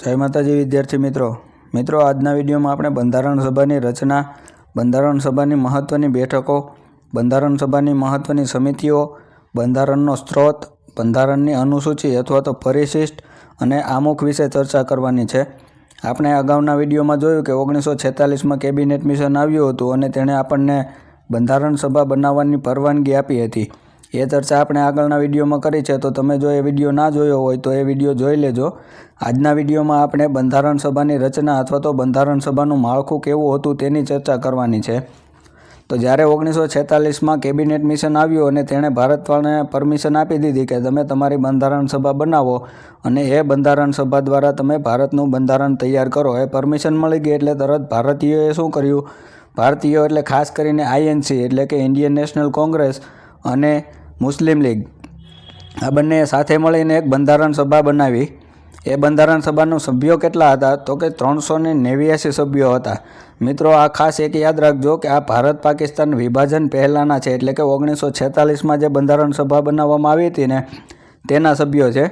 जय माताजी विद्यार्थी मित्रों आजना विडियो में आपणे बंधारण सभानी रचना, बंधारण सभानी महत्वनी बैठकों, बंधारण सभानी महत्वनी समितिओ, बंधारणनो स्त्रोत, बंधारणनी अनुसूची अथवा तो परिशिष्ट अने आमुख विषे चर्चा करवानी छे। आपणे अगाउना विडियो में जोयुं के 1946 में केबिनेट मिशन आव्युं हतुं अने तेणे आपणने बंधारण सभा बनाववानी परवानगी आपी हती। ये चर्चा आपणे आगळना विडियो में करी छे, तो तमे जो ए विडियो ना जोयो होय तो ए विडियो जोई लेजो। आजना विडियो में आपणे बंधारण सभानी रचना अथवा तो बंधारण सभानुं माळखुं केवुं हतुं तेनी चर्चा करवानी छे। तो ज्यारे 1946 में केबिनेट मिशन आव्युं अने तेणे भारतवाळाने परमिशन आपी दीधी के तमे तमारी बंधारण सभा बनावो अने ए बंधारण सभा द्वारा तमे भारतनुं बंधारण तैयार करो। ए परमिशन मळी गई एटले तरत भारतीयोए शुं कर्युं, भारतीयो एटले खास करीने आईएनसी एटले के इंडियन नेशनल कांग्रेस अने मुस्लिम लीग आ बंने साथे मळीने एक बंधारण सभा बनावी। ए बंधारण सभानो सभ्यो केटला हता तो के 389 सभ्यो हता। मित्रों आ खास एक याद राखजो के आ भारत पाकिस्तान विभाजन पहेलाना छे, एटले के 1946 में जे बंधारण सभा बनाववामां आवी हती ने तेना सभ्यो छे।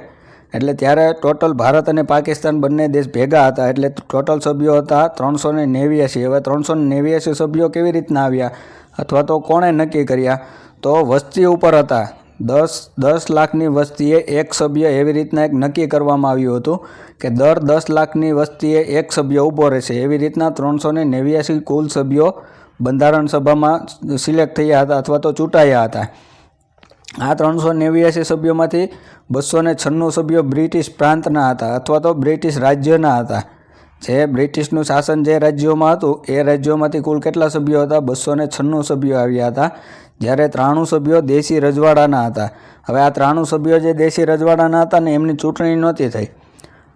एटले त्यारे टोटल भारत अने पाकिस्तान बंने देश भेगा हता, एटले टोटल सभ्यो हता 389। हवे 389 सभ्यो केवी रीतना आव्या अथवा तो कोणे नक्की कर्या, तो वस्ती उपर हता। 10 लाखनी वस्तीए एक सभ्य एवी रीतना एक नक्की करवामां आव्युं हतुं के दर 10 लाखनी वस्तीए एक सभ्य ऊभो रहेशे। एवी रीतना 389 कुल सभ्यो बंधारण सभामां सिलेक्ट थया हता अथवा तो चूंटाया हता। आ 389 सभ्योमांथी 296 सभ्यो ब्रिटिश प्रांतना हता अथवा तो ब्रिटिश राज्यना हता। जे ब्रिटिशनुं शासन जे राज्योमां हतुं ए राज्योमांथी कुल केटला सभ्यो हता, 296 सभ्यो आव्या हता। ज्यारे 93 सभ्यो देशी रजवाड़ाना हता। हवे आ 93 सभ्यो जे देशी रजवाड़ाना हता ने एमनी चूंटणी नहोती थई,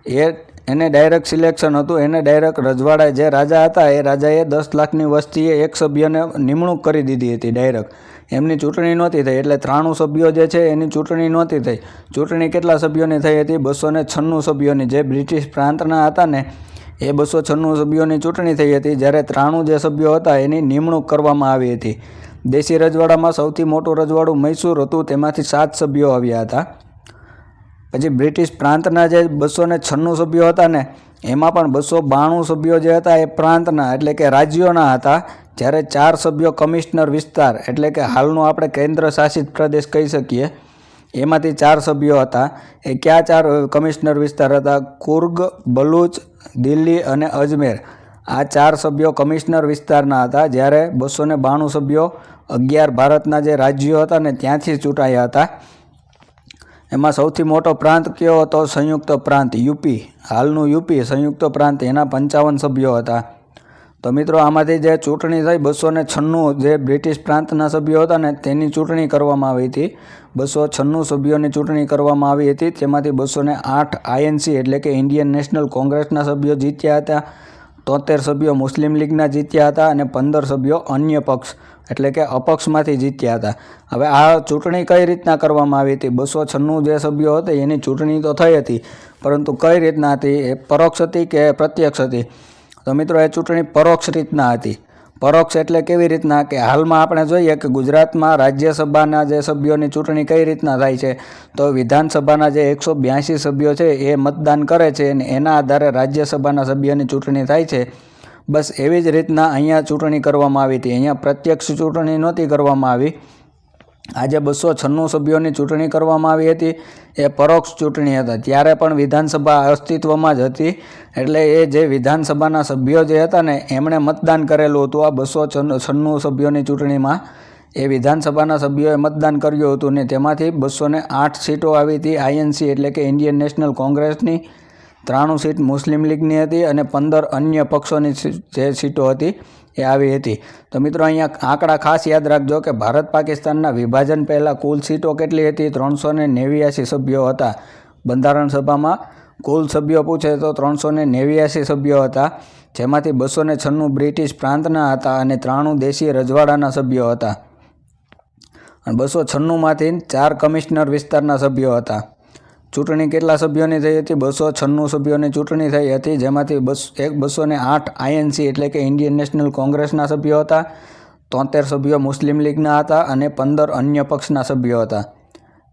एने डायरेक्ट सिलेक्शन हतुं। एने डायरेक्ट रजवाड़ा जे राजा हता ए राजाए 10 लाखनी वस्तीए एक सभ्यने निमणूक करी दीधी हती डायरेक्ट। एमनी चूंटणी नहोती थई एटले 93 सभ्यो जे छे एनी चूंटणी नहोती थई। चूंटणी केटला सभ्योनी थई हती? 296 सभ्योनी। जे ब्रिटिश प्रांतना हता ने ए 296 सभ्योनी चूंटणी थई हती, ज्यारे 93 जे सभ्यो हता एनी निमणूक करवामां आवी हती। देशी रजवाड़ामां सौथी मोटुं रजवाड़ुं मैसूर हतुं, तेमांथी 7 सभ्यो आव्या हता। पछी ब्रिटिश प्रांतना जे 296 सभ्यो हता ने एमां पण 292 सभ्यो जे हता ए प्रांतना एटले के राज्योना हता। ज्यारे 4 सभ्यो कमिशनर विस्तार एटले के हालनो आपणे केन्द्र शासित प्रदेश कही सकीए एमांथी 4 सभ्यो हता। ए क्या 4 कमिशनर विस्तार हता? कुर्ग, बलूच, दिल्ली अने अजमेर। आ 4 सभ्यो कमिशनर विस्तारना हता। ज्यारे 292 सभ्यो 11 भारतना जे राज्यो हता ने त्यांथी चूंटाया हता। एमां सौथी मोटो प्रांत कयो हतो? संयुक्त प्रांत यूपी। हालनुं यूपी संयुक्त प्रांत एना 55 सभ्यो हता। तो मित्रों आमांथी जे चूंटणी थई 296 जे ब्रिटिश प्रांतना सभ्यो हता ने तेनी चूंटणी करवामां आवी हती। 296 सभ्योनी चूंटणी करवामां आवी हती। तेमांथी 208 आईएनसी एटले के इंडियन नेशनल कांग्रेसना सभ्यो जीत्या हता। 73 सभ्यो मुस्लिम लीगना जीत्या हता अने 15 सभ्यो अन्य पक्ष एटले के अपक्षमांथी जीत्या हता। हवे आ चूंटणी कई रीतना करवामां आवी हती? 296 जे सभ्यो हता एनी चूंटणी तो थई हती, परंतु कई रीतना हती? ए परोक्ष हती के प्रत्यक्ष हती? तो मित्रों ए चूंटणी परोक्ष रीतना हती। परोक्ष एटले केवी रीतना के हालमां आपणे जोईए के गुजरातमां राज्यसभाना जे सभ्योनी चूंटणी कई रीतना थाय छे, तो विधानसभाना जे 182 सभ्यो छे ए मतदान करे छे अने एना आधारे राज्यसभाना सभ्योनी चूंटणी थाय छे। बस एवी ज रीतना अहींया चूंटणी करवामां आवी हती। अहींया प्रत्यक्ष चूंटणी नहोती करवामां आवी। आज 296 सभ्योनी चूंटणी करवामां आवी हती ए परोक्ष चूंटणी हता। त्यारे पण विधानसभा अस्तित्वमां ज हती, एटले ए जे विधानसभाना सभ्यो जे हता ने एमणे मतदान करेલું હતું। आ 296 सभ्योनी चूंटणीमां ए विधानसभाना सभ्योए मतदान कर्युं हतुं ने तेमांथी 208 सीटो आवी हती आईएनसी एटले के इंडियन नेशनल कांग्रेसनी। 93 सीट मुस्लिम लीगनी हती अने 15 अन्य पक्षोनी जे सीटो हती ए आवी हती। तो मित्रों अहींया आंकड़ा खास याद राखजो के भारत पाकिस्तानना विभाजन पहेला कुल सीटो केटली हती? 389 सभ्यो हता। बंधारण सभामां कुल सभ्यो पूछे तो 389 सभ्यो हता, जेमांथी 296 ब्रिटिश प्रांतना हता अने 93 देशी रजवाड़ाना सभ्यो हता। 296 मांथी 4 कमिशनर विस्ताરના सभ्यो हता। चूंटणी केटला सभ्योनी थई हती? 296 सभ्योनी चूंटणी थई हती, जेमांथी 208 आईएनसी एटले के इंडियन नेशनल कांग्रेसना सभ्यो हता। 73 सभ्यो मुस्लिम लीगना हता अने 15 अन्य पक्षना सभ्यो हता।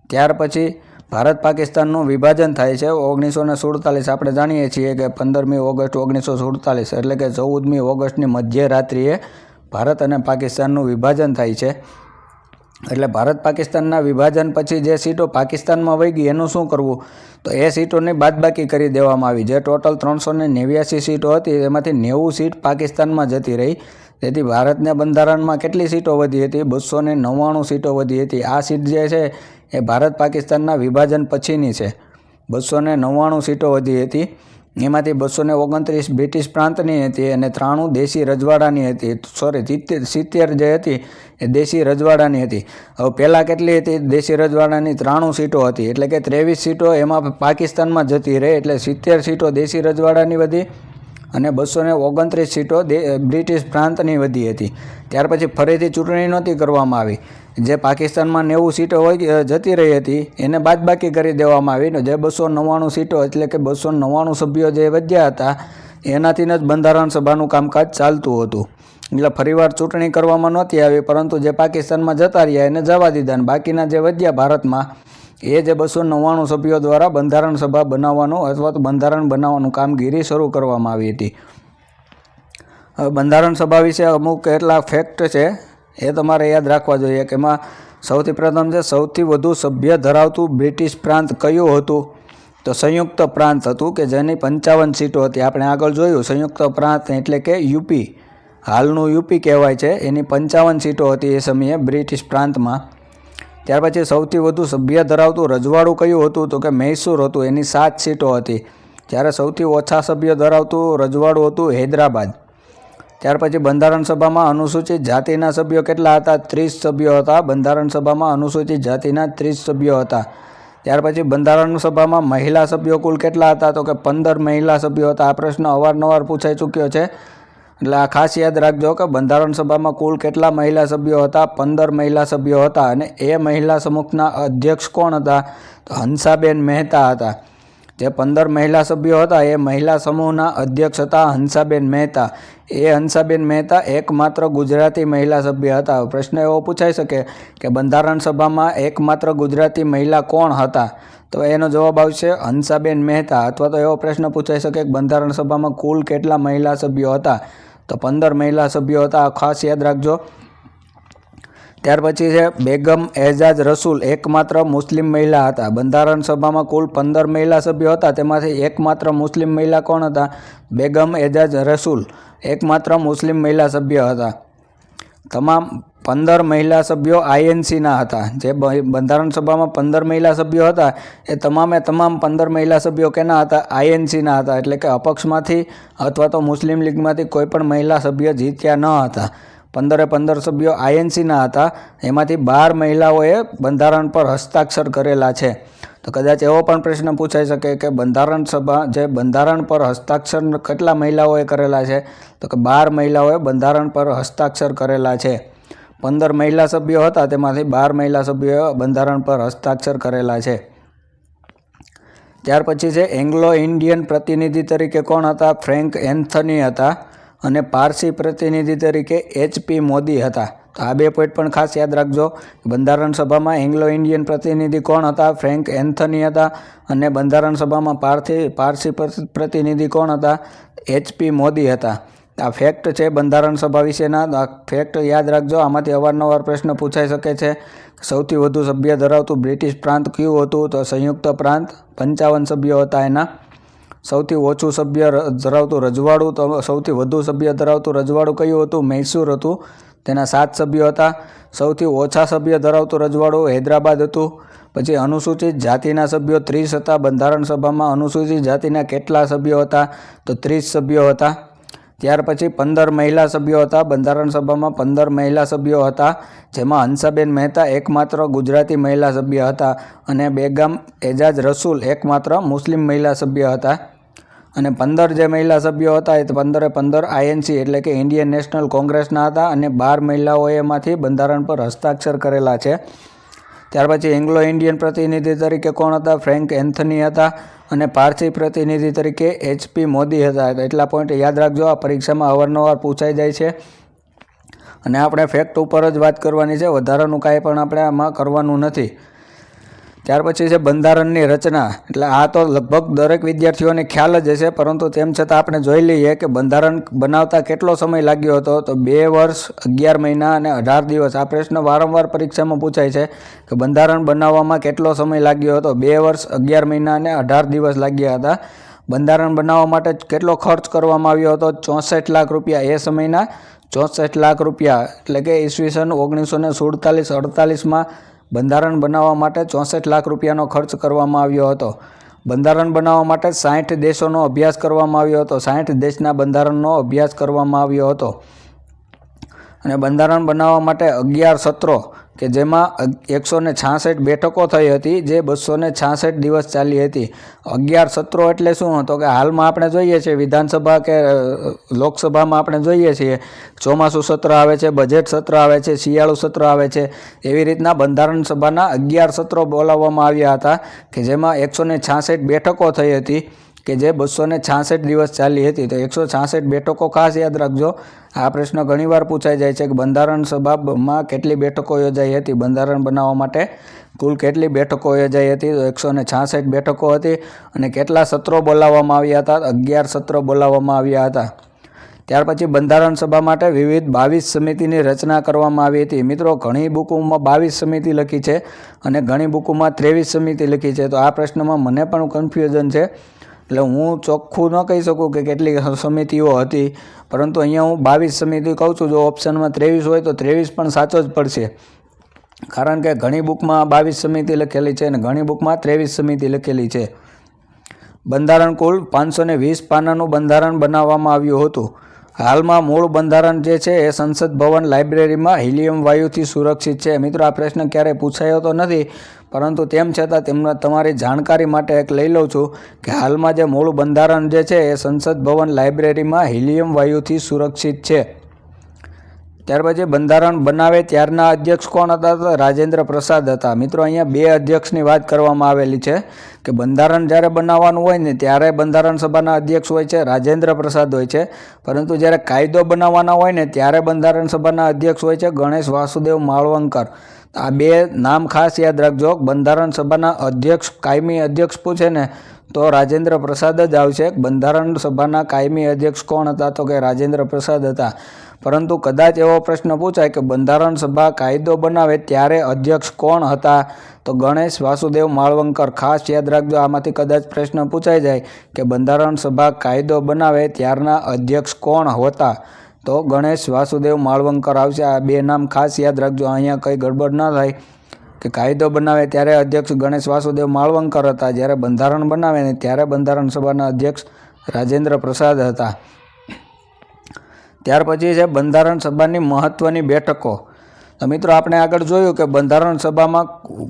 त्यार पछी ભારત પાકિસ્તાનનું વિભાજન થાય છે 1947 આપણે જાણીએ છીએ કે 15મી ઓગસ્ટ 1947 એટલે કે 14મી ઓગસ્ટની મધ્યરાત્રિએ ભારત અને પાકિસ્તાનનું વિભાજન થાય છે। એટલે ભારત પાકિસ્તાનના વિભાજન પછી જે સીટો પાકિસ્તાનમાં વહી ગઈ એનું શું કરવું, તો એ સીટોની બાદબાકી કરી દેવામાં આવી। જે ટોટલ 389 સીટો હતી એમાંથી 90 સીટ પાકિસ્તાનમાં જતી રહી। તેથી ભારતના બંધારણમાં કેટલી સીટો વધી હતી? 299 સીટો વધી હતી। આ સીટ જે છે એ ભારત પાકિસ્તાનના વિભાજન પછીની છે। 299 સીટો વધી હતી, એમાંથી 229 બ્રિટિશ પ્રાંતની હતી અને 93 દેશી રજવાડાની હતી। 70 જે હતી એ દેશી રજવાડાની હતી। હવે પહેલાં કેટલી હતી દેશી રજવાડાની? 93 સીટો હતી, એટલે કે 23 સીટો એમાં પાકિસ્તાનમાં જતી રહી, એટલે 70 સીટો દેશી રજવાડાની વધી અને 229 સીટો બ્રિટિશ પ્રાંતની વધી હતી। ત્યાર પછી ફરીથી ચૂંટણી નહોતી કરવામાં આવી। જે પાકિસ્તાનમાં 90 સીટો જતી રહી હતી એને બાદબાકી કરી દેવામાં આવી ને જે 299 સીટો એટલે કે 299 સભ્યો જે વધ્યા હતા એનાથી જ બંધારણ સભાનું કામકાજ ચાલતું હતું। એટલે ફરીવાર ચૂંટણી કરવામાં નહોતી આવી, પરંતુ જે પાકિસ્તાનમાં જતા રહ્યા એને જવા દીધા અને બાકીના જે વધ્યા ભારતમાં એ જે 299 સભ્યો દ્વારા બંધારણ સભા બનાવવાનું અથવા તો બંધારણ બનાવવાનું કામગીરી શરૂ કરવામાં આવી હતી। હવે બંધારણ સભા વિશે અમુક કેટલાક ફેક્ટ છે એ તમારે યાદ રાખવા જોઈએ કે એમાં સૌથી પ્રથમ છે સૌથી વધુ સભ્ય ધરાવતું બ્રિટિશ પ્રાંત કયું હતું? તો સંયુક્ત પ્રાંત હતું કે જેની 55 સીટો હતી। આપણે આગળ જોયું સંયુક્ત પ્રાંત એટલે કે યુપી, હાલનું યુપી કહેવાય છે, એની 55 સીટો હતી એ સમયે બ્રિટિશ પ્રાંતમાં। ત્યાર પછી સૌથી વધુ સભ્ય ધરાવતું રજવાડું કયું હતું? તો કે મૈસૂર હતું, એની 7 સીટો હતી। જ્યારે સૌથી ઓછા સભ્ય ધરાવતું રજવાડું હતું હૈદરાબાદ। ત્યાર પછી બંધારણ સભામાં અનુસૂચિત જાતિના સભ્યો કેટલા હતા? 30 સભ્યો હતા। બંધારણ સભામાં અનુસૂચિત જાતિના 30 સભ્યો હતા। ત્યાર પછી બંધારણ સભામાં મહિલા સભ્યો કુલ કેટલા હતા? તો કે 15 મહિલા સભ્યો હતા। આ પ્રશ્ન અવારનવાર પૂછાઈ ચૂક્યો છે, એટલે આ ખાસ યાદ રાખજો કે બંધારણ સભામાં કુલ કેટલા મહિલા સભ્યો હતા? 15 મહિલા સભ્યો હતા અને એ મહિલા સમૂહના અધ્યક્ષ કોણ હતા? તો હંસાબેન મહેતા હતા। જે 15 મહિલા સભ્યો હતા એ મહિલા સમૂહના અધ્યક્ષ હતા હંસાબેન મહેતા। એ હંસાબેન મહેતા એકમાત્ર ગુજરાતી મહિલા સભ્ય હતા। પ્રશ્ન એવો પૂછાઈ શકે કે બંધારણ સભામાં એકમાત્ર ગુજરાતી મહિલા કોણ હતા? તો એનો જવાબ આવશે હંસાબેન મહેતા। અથવા તો એવો પ્રશ્ન પૂછાઈ શકે કે બંધારણ સભામાં કુલ કેટલા મહિલા સભ્યો હતા? તો 15 મહિલા સભ્યો હતા, ખાસ યાદ રાખજો। ત્યાર પછી છે બેગમ એજાજ રસૂલ એકમાત્ર મુસ્લિમ મહિલા હતા। બંધારણ સભામાં કુલ 15 મહિલા સભ્યો હતા, તેમાંથી એકમાત્ર મુસ્લિમ મહિલા કોણ હતા? બેગમ એજાજ રસૂલ એકમાત્ર મુસ્લિમ મહિલા સભ્ય હતા। તમામ 15 મહિલા સભ્યો આઈએનસીના હતા। જે બંધારણ સભામાં 15 મહિલા સભ્યો હતા એ તમામ 15 મહિલા સભ્યો કેના હતા? આઈએનસીના હતા, એટલે કે અપક્ષમાંથી અથવા તો મુસ્લિમ લીગમાંથી કોઈ પણ મહિલા સભ્ય જીત્યા ન હતા। 15 સભ્યો આઈએનસીના હતા, એમાંથી 12 મહિલાઓએ બંધારણ પર હસ્તાક્ષર કરેલા છે। તો કદાચ એવો પણ પ્રશ્ન પૂછાઈ શકે કે બંધારણ સભા જે બંધારણ પર હસ્તાક્ષર કેટલા મહિલાઓએ કરેલા છે? તો કે 12 મહિલાઓએ બંધારણ પર હસ્તાક્ષર કરેલા છે। 15 મહિલા સભ્યો હતા, તેમાંથી 12 મહિલા સભ્યોએ બંધારણ પર હસ્તાક્ષર કરેલા છે। ત્યાર પછી છે એંગ્લો ઇન્ડિયન પ્રતિનિધિ તરીકે કોણ હતા? ફ્રેન્ક એન્થની હતા અને પારસી પ્રતિનિધિ તરીકે HP મોદી હતા। તો આ બે પોઈન્ટ પણ ખાસ યાદ રાખજો। બંધારણ સભામાં એંગ્લો ઇન્ડિયન પ્રતિનિધિ કોણ હતા? ફ્રેન્ક એન્થની હતા અને બંધારણ સભામાં પારસી પ્રતિનિધિ કોણ હતા? HP મોદી હતા। આ ફેક્ટ છે બંધારણ સભા વિશેના, આ ફેક્ટ યાદ રાખજો। આમાંથી અવારનવાર પ્રશ્ન પૂછાઈ શકે છે। સૌથી વધુ સભ્ય ધરાવતું બ્રિટિશ પ્રાંત કયું હતું? તો સંયુક્ત પ્રાંત, 55 સભ્યો હતા એના। સૌથી ઓછું સભ્ય ધરાવતું રજવાડું, તો સૌથી વધુ સભ્ય ધરાવતું રજવાડું કયું હતું? મૈસૂર હતું, તેના 7 સભ્યો હતા। સૌથી ઓછા સભ્ય ધરાવતું રજવાડું હૈદરાબાદ હતું। પછી અનુસૂચિત જાતિના સભ્યો 30 હતા। બંધારણ સભામાં અનુસૂચિત જાતિના કેટલા સભ્યો હતા? તો 30 સભ્યો હતા। ત્યાર પછી 15 મહિલા સભ્યો હતા। બંધારણ સભામાં 15 મહિલા સભ્યો હતા, જેમાં હંસાબેન મહેતા એકમાત્ર ગુજરાતી મહિલા સભ્ય હતા અને બેગમ એજાજ રસૂલ એકમાત્ર મુસ્લિમ મહિલા સભ્ય હતા। અને 15 જે મહિલા સભ્યો હતા એ 15 આઈએનસી એટલે કે ઇન્ડિયન નેશનલ કોંગ્રેસના હતા અને 12 મહિલાઓએ એમાંથી બંધારણ પર હસ્તાક્ષર કરેલા છે। ત્યાર પછી એંગ્લો ઇન્ડિયન પ્રતિનિધિ તરીકે કોણ હતા? ફ્રેન્ક એન્થની હતા અને પારસી પ્રતિનિધિ તરીકે HP મોદી હતા। એટલા પોઈન્ટ યાદ રાખજો, આ પરીક્ષામાં અવારનવાર પૂછાઈ જાય છે અને આપણે ફેક્ટ ઉપર જ વાત કરવાની છે, વધારાનું કાંઈ પણ આપણે આમાં કરવાનું નથી। ત્યાર પછી છે બંધારણની રચના. એટલે આ તો લગભગ દરેક વિદ્યાર્થીઓને ખ્યાલ જ હશે, પરંતુ તેમ છતાં આપણે જોઈ લઈએ કે બંધારણ બનાવતા કેટલો સમય લાગ્યો હતો. તો 2 વર્ષ 11 મહિના અને 18 દિવસ. આ પ્રશ્ન વારંવાર પરીક્ષામાં પૂછાય છે કે બંધારણ બનાવવામાં કેટલો સમય લાગ્યો હતો. 2 વર્ષ 11 મહિના અને 18 દિવસ લાગ્યા હતા. બંધારણ બનાવવા માટે કેટલો ખર્ચ કરવામાં આવ્યો હતો? 64 લાખ રૂપિયા. એ સમયના 64 લાખ રૂપિયા. એટલે કે ઈસવીસન 1947-48માં બંધારણ બનાવવા માટે 64 લાખ રૂપિયાનો ખર્ચ કરવામાં આવ્યો હતો. બંધારણ બનાવવા માટે 60 દેશોનો અભ્યાસ કરવામાં આવ્યો હતો. 60 દેશના બંધારણનો અભ્યાસ કરવામાં આવ્યો હતો. અને બંધારણ બનાવવા માટે 11 સત્રો કે જેમાં 166 બેઠકો થઈ હતી, જે 266 દિવસ ચાલી હતી. 11 સત્રો એટલે શું હતો કે હાલમાં આપણે જોઈએ છીએ વિધાનસભા કે લોકસભામાં આપણે જોઈએ છીએ ચોમાસું સત્ર આવે છે, બજેટ સત્ર આવે છે, શિયાળુ સત્ર આવે છે. એવી રીતના બંધારણ સભાના 11 સત્રો બોલાવવામાં આવ્યા હતા કે જેમાં 166 બેઠકો થઈ હતી કે જે 266 દિવસ ચાલી હતી. તો 166 બેઠકો ખાસ યાદ રાખજો. આ પ્રશ્ન ઘણીવાર પૂછાઈ જાય છે કે બંધારણ સભામાં કેટલી બેઠકો યોજાઈ હતી. બંધારણ બનાવવા માટે કુલ કેટલી બેઠકો યોજાઈ હતી? તો 166 બેઠકો હતી. અને કેટલા સત્રો બોલાવવામાં આવ્યા હતા? 11 સત્રો બોલાવવામાં આવ્યા હતા. ત્યાર પછી બંધારણ સભા માટે વિવિધ 22 સમિતિની રચના કરવામાં આવી હતી. મિત્રો, ઘણી બુકોમાં 22 સમિતિ લખી છે અને ઘણી બુકોમાં 23 સમિતિ લખી છે. તો આ પ્રશ્નમાં મને પણ કન્ફ્યુઝન છે, એટલે હું ચોખ્ખું ન કહી શકું કે કેટલી સમિતિઓ હતી, પરંતુ અહીંયા હું 22 સમિતિ કહું છું. જો ઓપ્શનમાં 23 હોય તો 23 પણ સાચો જ પડશે, કારણ કે ઘણી બુકમાં 22 સમિતિ લખેલી છે અને ઘણી બુકમાં 23 સમિતિ લખેલી છે. બંધારણ કુલ 520 પાનાનું બંધારણ બનાવવામાં આવ્યું હતું. હાલમાં મૂળ બંધારણ જે છે એ સંસદ ભવન લાઇબ્રેરીમાં હિલિયમ વાયુથી સુરક્ષિત છે. મિત્રો, આ પ્રશ્ન ક્યારેય પૂછાયો તો નથી, પરંતુ તેમ છતાં તમારી જાણકારી માટે એક લઈ લઉં છું કે હાલમાં જે મૂળ બંધારણ જે છે એ સંસદ ભવન લાઇબ્રેરીમાં હિલિયમ વાયુથી સુરક્ષિત છે. ત્યાર પછી બંધારણ બનાવે ત્યારના અધ્યક્ષ કોણ હતા? તો રાજેન્દ્ર પ્રસાદ હતા. મિત્રો, અહીંયા 2 અધ્યક્ષની વાત કરવામાં આવેલી છે કે બંધારણ જ્યારે બનાવવાનું હોય ને ત્યારે બંધારણ સભાના અધ્યક્ષ હોય છે રાજેન્દ્ર પ્રસાદ હોય છે, પરંતુ જ્યારે કાયદો બનાવવાના હોય ને ત્યારે બંધારણ સભાના અધ્યક્ષ હોય છે ગણેશ વાસુદેવ માળવંકર. આ 2 નામ ખાસ યાદ રાખજો. બંધારણ સભાના અધ્યક્ષ, કાયમી અધ્યક્ષ પૂછે ને તો રાજેન્દ્ર પ્રસાદ જ આવશે. બંધારણ સભાના કાયમી અધ્યક્ષ કોણ હતા? તો કે રાજેન્દ્ર પ્રસાદ હતા. પરંતુ કદાચ એવો પ્રશ્ન પૂછાય કે બંધારણ સભા કાયદો બનાવે ત્યારે અધ્યક્ષ કોણ હતા? તો ગણેશ વાસુદેવ માળવંકર. ખાસ યાદ રાખજો, આમાંથી કદાચ પ્રશ્ન પૂછાઈ જાય કે બંધારણ સભા કાયદો બનાવે ત્યારના અધ્યક્ષ કોણ હતા? તો ગણેશ વાસુદેવ માળવંકર આવશે. આ 2 નામ ખાસ યાદ રાખજો, અહીંયા કંઈ ગડબડ ના થાય કે કાયદો બનાવે ત્યારે અધ્યક્ષ ગણેશ વાસુદેવ માળવંકર હતા, જ્યારે બંધારણ બનાવે ને ત્યારે બંધારણ સભાના અધ્યક્ષ રાજેન્દ્ર પ્રસાદ હતા. ત્યાર પછી છે બંધારણ સભાની મહત્ત્વની બેઠકો. તો મિત્રો, આપણે આગળ જોયું કે બંધારણ સભામાં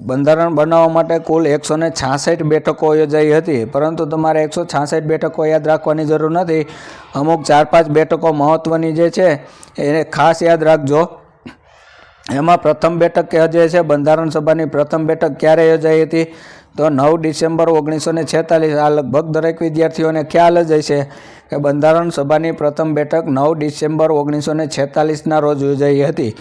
બંધારણ બનાવવા માટે કુલ 166 બેઠકો યોજાઈ હતી, પરંતુ તમારે 166 બેઠકો યાદ રાખવાની જરૂર નથી. અમુક 4-5 બેઠકો મહત્ત્વની જે છે એને ખાસ યાદ રાખજો. એમાં પ્રથમ બેઠક જે છે બંધારણ સભાની પ્રથમ બેઠક ક્યારે યોજાઈ હતી? તો 9 ડિસેમ્બર 1946. આ લગભગ દરેક વિદ્યાર્થીઓને ખ્યાલ જ હશે કે બંધારણ સભાની પ્રથમ બેઠક 9 ડિસેમ્બર 1946ના રોજ યોજાઈ હતી.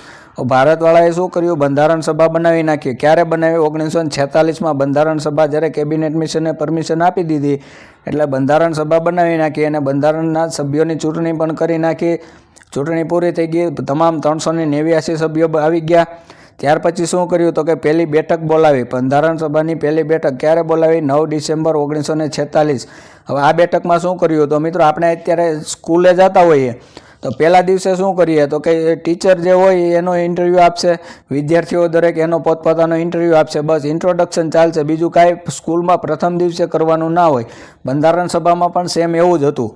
ભારતવાળાએ શું કર્યું? બંધારણ સભા બનાવી નાખી. ક્યારે બનાવી? 1946માં. બંધારણ સભા જ્યારે કેબિનેટ મિશને પરમિશન આપી દીધી એટલે બંધારણ સભા બનાવી નાખી અને બંધારણના સભ્યોની ચૂંટણી પણ કરી નાખી. ચૂંટણી પૂરી થઈ ગઈ, તમામ 389 સભ્યો આવી ગયા. ત્યાર પછી શું કર્યું? તો કે પહેલી બેઠક બોલાવી. બંધારણ સભાની પહેલી બેઠક ક્યારે બોલાવી? 9 ડિસેમ્બર 1946. હવે આ બેઠકમાં શું કર્યું? તો મિત્રો, આપણે અત્યારે સ્કૂલે જતા હોઈએ તો પહેલા દિવસે શું કરીએ? તો કે ટીચર જે હોય એનો ઇન્ટરવ્યૂ આપશે, વિદ્યાર્થીઓ દરેક એનો પોતપોતાનો ઇન્ટરવ્યૂ આપશે. બસ ઇન્ટ્રોડક્શન ચાલશે, બીજું કાંઈ સ્કૂલમાં પ્રથમ દિવસે કરવાનું ના હોય. બંધારણ સભામાં પણ સેમ એવું જ હતું.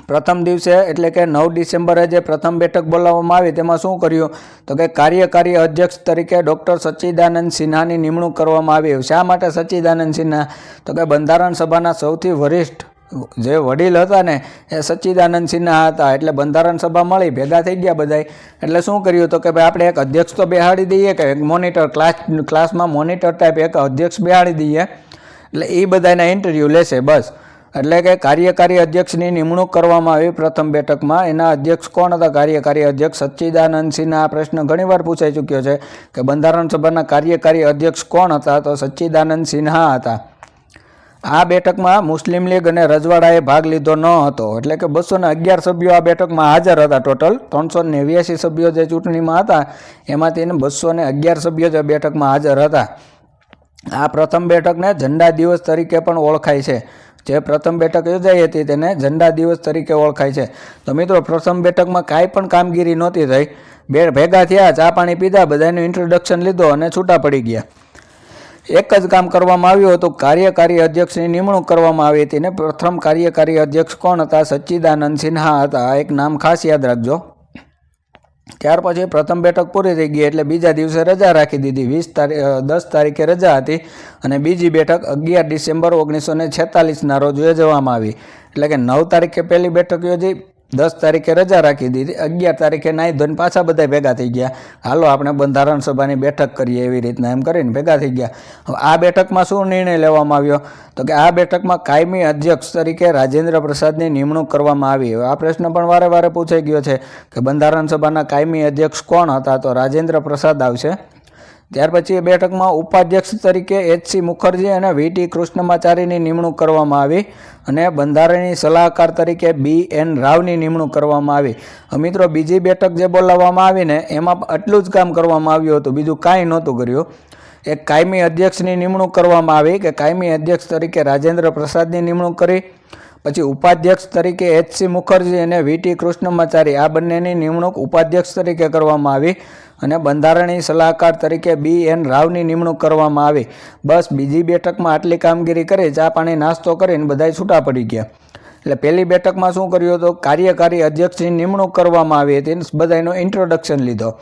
પ્રથમ દિવસે એટલે કે 9 ડિસેમ્બરે જે પ્રથમ બેઠક બોલાવવામાં આવી તેમાં શું કર્યું? તો કે કાર્યકારી અધ્યક્ષ તરીકે ડૉક્ટર સચ્ચિદાનંદ સિન્હાની નિમણૂક કરવામાં આવી. શા માટે સચ્ચિદાનંદ સિન્હા? તો કે બંધારણ સભાના સૌથી વરિષ્ઠ જે વડીલ હતા ને એ સચ્ચિદાનંદ સિન્હા હતા. એટલે બંધારણ સભા મળી, ભેગા થઈ ગયા બધાય. એટલે શું કર્યું? તો કે ભાઈ આપણે એક અધ્યક્ષ તો બેહાડી દઈએ, કે એક મોનિટર, ક્લાસમાં મોનિટર ટાઈપ એક અધ્યક્ષ બેહાડી દઈએ, એટલે એ બધાના ઇન્ટરવ્યૂ લેશે બસ. એટલે કે કાર્યકારી અધ્યક્ષની નિમણૂક કરવામાં આવી પ્રથમ બેઠકમાં. એના અધ્યક્ષ કોણ હતા? કાર્યકારી અધ્યક્ષ સચ્ચિદાનંદ સિન્હા. આ પ્રશ્ન ઘણીવાર પૂછાઈ ચૂક્યો છે કે બંધારણ સભાના કાર્યકારી અધ્યક્ષ કોણ હતા? તો સચ્ચિદાનંદ સિન્હા હતા. આ બેઠકમાં મુસ્લિમ લીગ અને રજવાડાએ ભાગ લીધો ન હતો. એટલે કે 211 સભ્યો આ બેઠકમાં હાજર હતા. ટોટલ 389 સભ્યો જે ચૂંટણીમાં હતા એમાંથી 211 સભ્યો જે બેઠકમાં હાજર હતા. આ પ્રથમ બેઠકને ઝંડા દિવસ તરીકે પણ ઓળખાય છે. જે પ્રથમ બેઠક યોજાઈ હતી તેને ઝંડા દિવસ તરીકે ઓળખાય છે. તો મિત્રો પ્રથમ બેઠકમાં કાંઈ પણ કામગીરી નહોતી થઈ. ભેગા થયા, ચા પાણી પીધા, બધાનું ઇન્ટ્રોડક્શન લીધો અને છૂટા પડી ગયા. એક જ કામ કરવામાં આવ્યું હતું, કાર્યકારી અધ્યક્ષની નિમણૂક કરવામાં આવી હતી. ને પ્રથમ કાર્યકારી અધ્યક્ષ કોણ હતા? સચ્ચિદાનંદ સિન્હા હતા. આ એક નામ ખાસ યાદ રાખજો. ત્યાર પછી પ્રથમ બેઠક પૂરી થઈ ગઈ એટલે બીજા દિવસે રજા રાખી દીધી. 10 તારીખે રજા હતી અને બીજી બેઠક 11 ડિસેમ્બર 1946ના રોજ યોજવામાં આવી. એટલે કે 9 તારીખે પહેલી બેઠક યોજી, 10 તારીખે રજા રાખી દીધી, 11 તારીખે નાહી ધોઈને પાછા બધા ભેગા થઈ ગયા. હાલો આપણે બંધારણ સભાની બેઠક કરીએ, એવી રીતના એમ કરીને ભેગા થઈ ગયા. હવે આ બેઠકમાં શું નિર્ણય લેવામાં આવ્યો? તો કે આ બેઠકમાં કાયમી અધ્યક્ષ તરીકે રાજેન્દ્ર પ્રસાદની નિમણૂક કરવામાં આવી. આ પ્રશ્ન પણ વારે વારે પૂછાઈ ગયો છે કે બંધારણ સભાના કાયમી અધ્યક્ષ કોણ હતા? તો રાજેન્દ્ર પ્રસાદ આવશે. ત્યાર પછી એ બેઠકમાં ઉપાધ્યક્ષ તરીકે H.C. મુખર્જી અને V.T. કૃષ્ણમાચારીની નિમણૂક કરવામાં આવી અને બંધારણીય સલાહકાર તરીકે B.N. રાવની નિમણૂક કરવામાં આવી. મિત્રો બીજી બેઠક જે બોલાવવામાં આવી ને એમાં આટલું જ કામ કરવામાં આવ્યું હતું, બીજું કાંઈ નહોતું કર્યું. એક કાયમી અધ્યક્ષની નિમણૂક કરવામાં આવી કે કાયમી અધ્યક્ષ તરીકે રાજેન્દ્ર પ્રસાદની નિમણૂક કરી. પછી ઉપાધ્યક્ષ તરીકે H.C. મુખર્જી અને V.T. કૃષ્ણમાચારી, આ બંનેની નિમણૂક ઉપાધ્યક્ષ તરીકે કરવામાં આવી અને બંધારણીય સલાહકાર તરીકે B.N. રાવની નિમણૂક કરવામાં આવી. બસ બીજી બેઠકમાં આટલી કામગીરી કરી, ચા પાણી નાસ્તો કરીને બધાય છૂટા પડી ગયા. એટલે પહેલી બેઠકમાં શું કર્યું હતું? કાર્યકારી અધ્યક્ષની નિમણૂક કરવામાં આવી હતી, બધાનો ઇન્ટ્રોડક્શન લીધો.